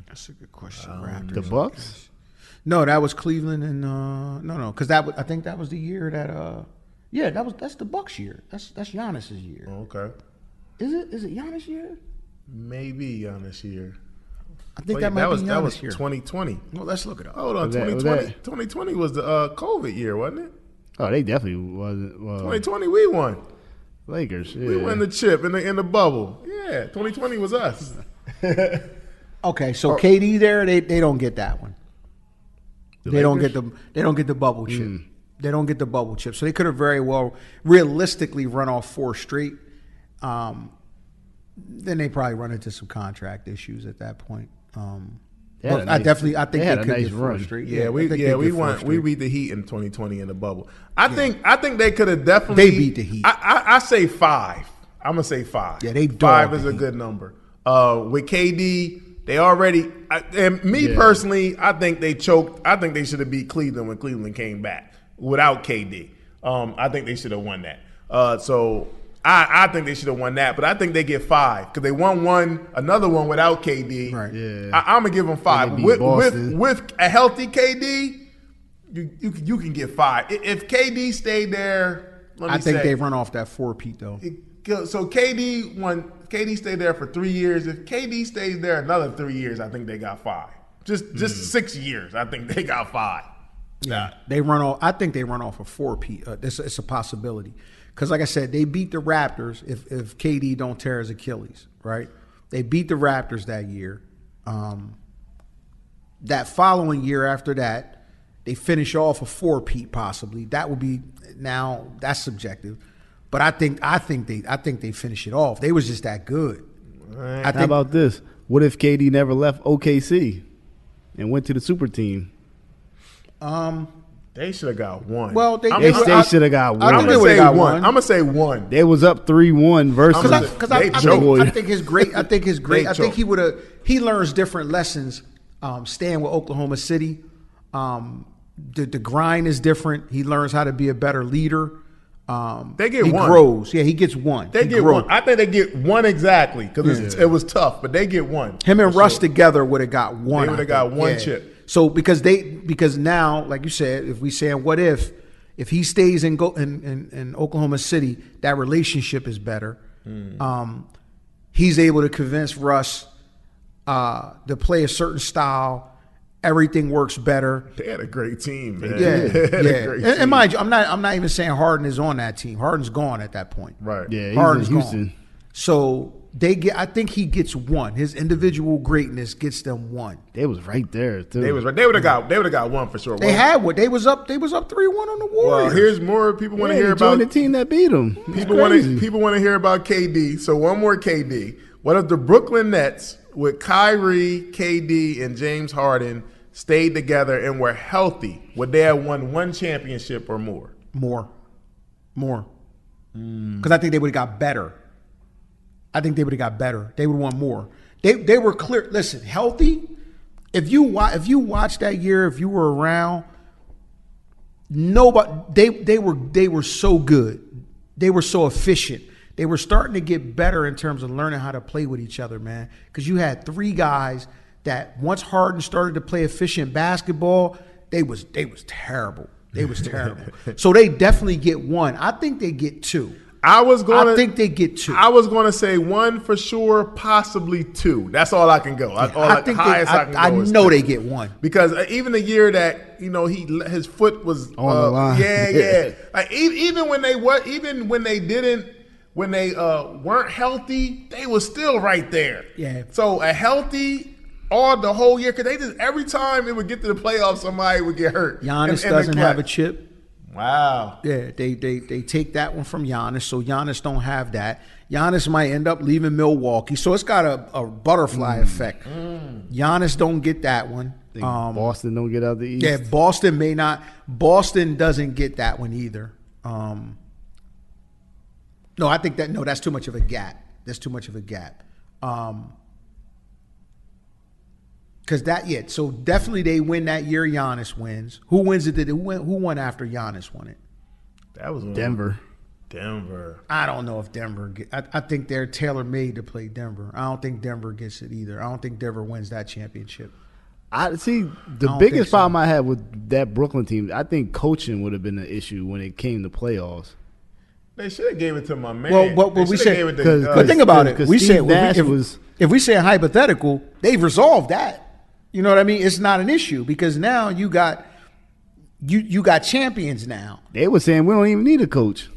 that's a good question. Raptors. The Bucks. No, that was Cleveland and no, because I think that was the year that that's the Bucks year. That's Giannis's year. Okay. Is it Giannis year? Maybe Giannis year. I think that might be Giannis that was year. 2020. Well, let's look it up. Hold on, 2020. 2020 was the COVID year, wasn't it? Oh, they definitely wasn't. Well, 2020 we won. Lakers. Yeah. We won the chip in the bubble. Yeah, 2020 was us. Okay, so KD there, they don't get that one. They don't get the bubble chip. They don't get the bubble chip. So they could have very well realistically run off 4 straight. Then they probably run into some contract issues at that point. I think they could get 4 straight. Yeah, we beat the Heat in 2020 in the bubble. I think they could have definitely. They beat the Heat. I say 5. I'm gonna say 5. Yeah, they 5 dogged is a the good number. With KD, they already. And me personally, I think they choked. I think they should have beat Cleveland when Cleveland came back without KD. I think they should have won that. So I think they should have won that, but I think they get 5 because they won another one without KD. Right. Yeah. I'm gonna give them 5 with a healthy KD. You can get 5 if KD stayed there. I think they run off that 4-peat though. So KD stayed there for 3 years. If KD stays there another 3 years, I think they got 5. Just 6 years, I think they got 5. Yeah, they run off. I think they run off a 4-peat. It's a possibility because, like I said, they beat the Raptors. If KD don't tear his Achilles, right? They beat the Raptors that year. That following year after that, they finish off a 4-peat possibly. That would be now that's subjective, but I think they finish it off. They was just that good. How about this? What if KD never left OKC and went to the super team? They should have got 1. Well, they should have got 1. I think they would have got 1. I'm gonna say 1. They was up 3-1 versus. I think his great. I think he would have. He learns different lessons. Staying with Oklahoma City, the grind is different. He learns how to be a better leader. They get he 1. He grows. Yeah, he gets 1. They get 1. I think they get 1 exactly because it was tough, but they get 1. Him and Russ together would have got 1. They would have got 1 chip. So because now, like you said, if we saying what if he stays in Oklahoma City, that relationship is better. He's able to convince Russ to play a certain style. Everything works better. They had a great team, man. Yeah. And mind you, I'm not even saying Harden is on that team. Harden's gone at that point. Right. Yeah, Harden's he's in Houston. gone. So I think he gets 1. His individual greatness gets them 1. They was right there too. They would have got 1 for sure. They had what? They was up 3-1 on the Warriors. Well, here's more people want to hear about the team that beat them. People want to hear about KD. So one more KD. What if the Brooklyn Nets with Kyrie, KD, and James Harden stayed together and were healthy? Would they have won 1 championship or more? More. Because I think they would have got better. They would have won more. They were clear. Listen, healthy. If you watched that year, if you were around, nobody. They were so good. They were so efficient. They were starting to get better in terms of learning how to play with each other, man. Because you had 3 guys that once Harden started to play efficient basketball, they was terrible. They was terrible. So they definitely get 1. I think they get 2. I think they get 2. I was going to say 1 for sure, possibly 2. That's all I can go. I know they get 1 because even the year that his foot was on the line. Yeah. Like, even when they weren't healthy, they were still right there. Yeah. So a healthy the whole year because they just every time it would get to the playoffs, somebody would get hurt. Giannis doesn't have a chip. Wow. Yeah, they take that one from Giannis, so Giannis don't have that. Giannis might end up leaving Milwaukee, so it's got a butterfly effect. Giannis don't get that one. Boston don't get out the East. Yeah, Boston may not. Boston doesn't get that one either. No, I think that's too much of a gap. That's too much of a gap. So definitely they win that year. Giannis wins. Who wins it? Who won after Giannis won it? That was Denver. I don't know if Denver. I think they're tailor made to play Denver. I don't think Denver gets it either. I don't think Denver wins that championship. I see the biggest problem I had with that Brooklyn team. I think coaching would have been an issue when it came to playoffs. They should have gave it to my man. Well, what we said. But think about it. We said if we say hypothetical, they've resolved that. You know what I mean? It's not an issue because now you got champions now. They were saying we don't even need a coach.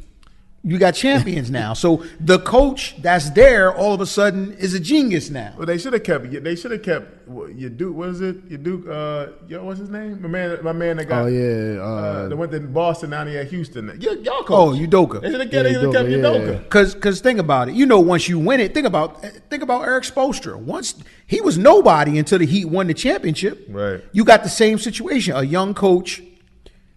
You got champions now. So the coach that's there all of a sudden is a genius now. Well, they should have kept your Duke. What is it? Your Duke. What's his name? My man that got. That went to Boston. Now he at Houston. Y'all coach. Oh, Udoka. They should have kept Udoka. Because think about it. Once you win it, think about Eric Spoelstra. Once he was nobody until the Heat won the championship. Right. You got the same situation. A young coach.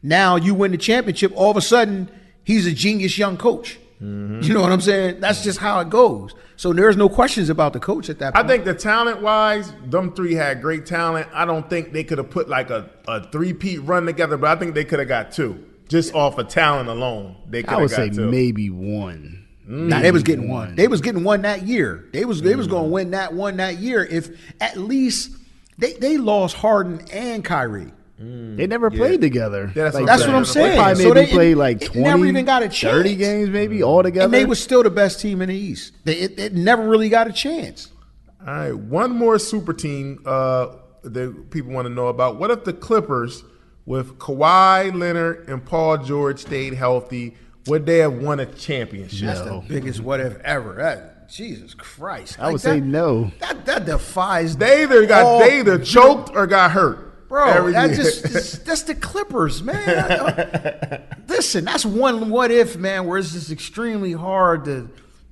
Now you win the championship. All of a sudden, he's a genius young coach. You know what I'm saying? That's just how it goes. So there's no questions about the coach at that point. I think the talent-wise, them three had great talent. I don't think they could have put like a three-peat run together, but I think they could have got two. Just off of talent alone, they could have got two. I would say maybe one. Nah, they was getting one. They was getting one that year. They was going to win that one that year. If at least they lost Harden and Kyrie. They never played together. That's what I'm saying. They probably maybe played like 20, never even got a chance. 30 games maybe all together. And they were still the best team in the East. It never really got a chance. All right, one more super team that people want to know about. What if the Clippers, with Kawhi Leonard and Paul George, stayed healthy? Would they have won a championship? That's the biggest what if ever. Jesus Christ. I would say no. That defies. They either choked or got hurt. Bro, that's the Clippers, man. Listen, that's one what if, man, where it's just extremely hard to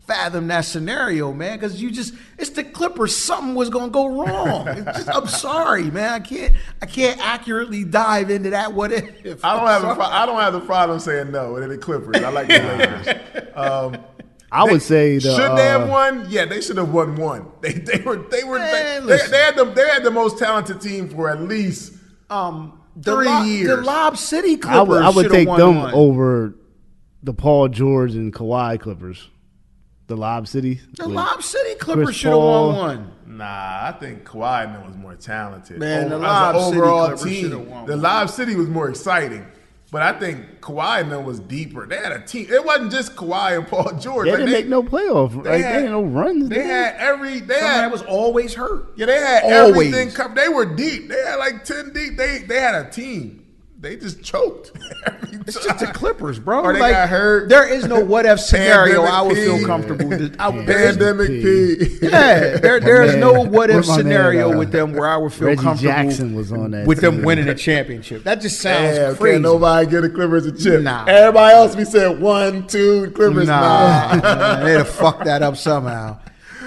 fathom that scenario, man, because it's the Clippers. Something was gonna go wrong. I'm sorry, man. I can't accurately dive into that what if. I don't have the problem saying no. They're the Clippers. I like the Lakers. I would say should they have won? Yeah, they should have won one. They had the most talented team for at least 3 years. The Lob City Clippers. I would take them one. over the Paul George and Kawhi Clippers. The Lob City. The Lob City Clippers should have won one. Nah, I think Kawhi was more talented. Man, the Lob City Clippers should have won. The Lob City was more exciting. But I think Kawhi was deeper. They had a team. It wasn't just Kawhi and Paul George. They didn't make no playoff. They had no runs. Somebody was always hurt. Yeah, they had everything covered. They were deep. They had like 10 deep. They had a team. They just choked. It's just the Clippers, bro. Or they got hurt. There is no what if scenario I would feel comfortable with. Pandemic P. Yeah, there is no what if scenario with them where I would feel Reggie comfortable Jackson was on that with them team. winning a championship. That just sounds crazy. Can't nobody get the Clippers a chip. Nah. Everybody else, we said 1, 2, Clippers. Nah. They'd have fucked that up somehow.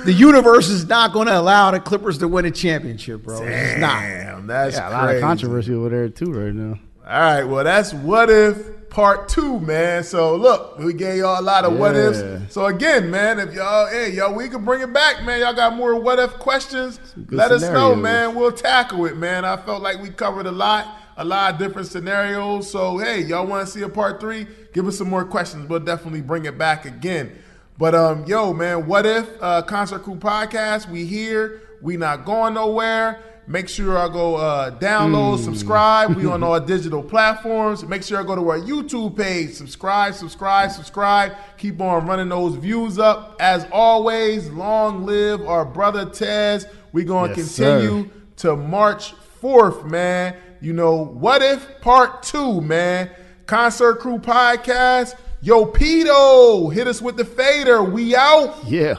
The universe is not going to allow the Clippers to win a championship, bro. It's not. Damn, that's a lot of controversy over there too right now. All right, well, that's What If Part 2, man. So, look, we gave y'all a lot of what ifs. So, again, man, if y'all, we can bring it back, man. Y'all got more what if questions, let us know, man. We'll tackle it, man. I felt like we covered a lot of different scenarios. So, hey, y'all want to see a Part 3? Give us some more questions. We'll definitely bring it back again. But, yo, man, What If Concert Crew Podcast, we here. We not going nowhere. Make sure I go download, subscribe. We on all digital platforms. Make sure I go to our YouTube page. Subscribe. Keep on running those views up. As always, long live our brother Tez. We're going to continue to March 4th, man. You know, What If Part 2, man. Concert Crew Podcast. Yo, Pito, hit us with the fader. We out. Yeah.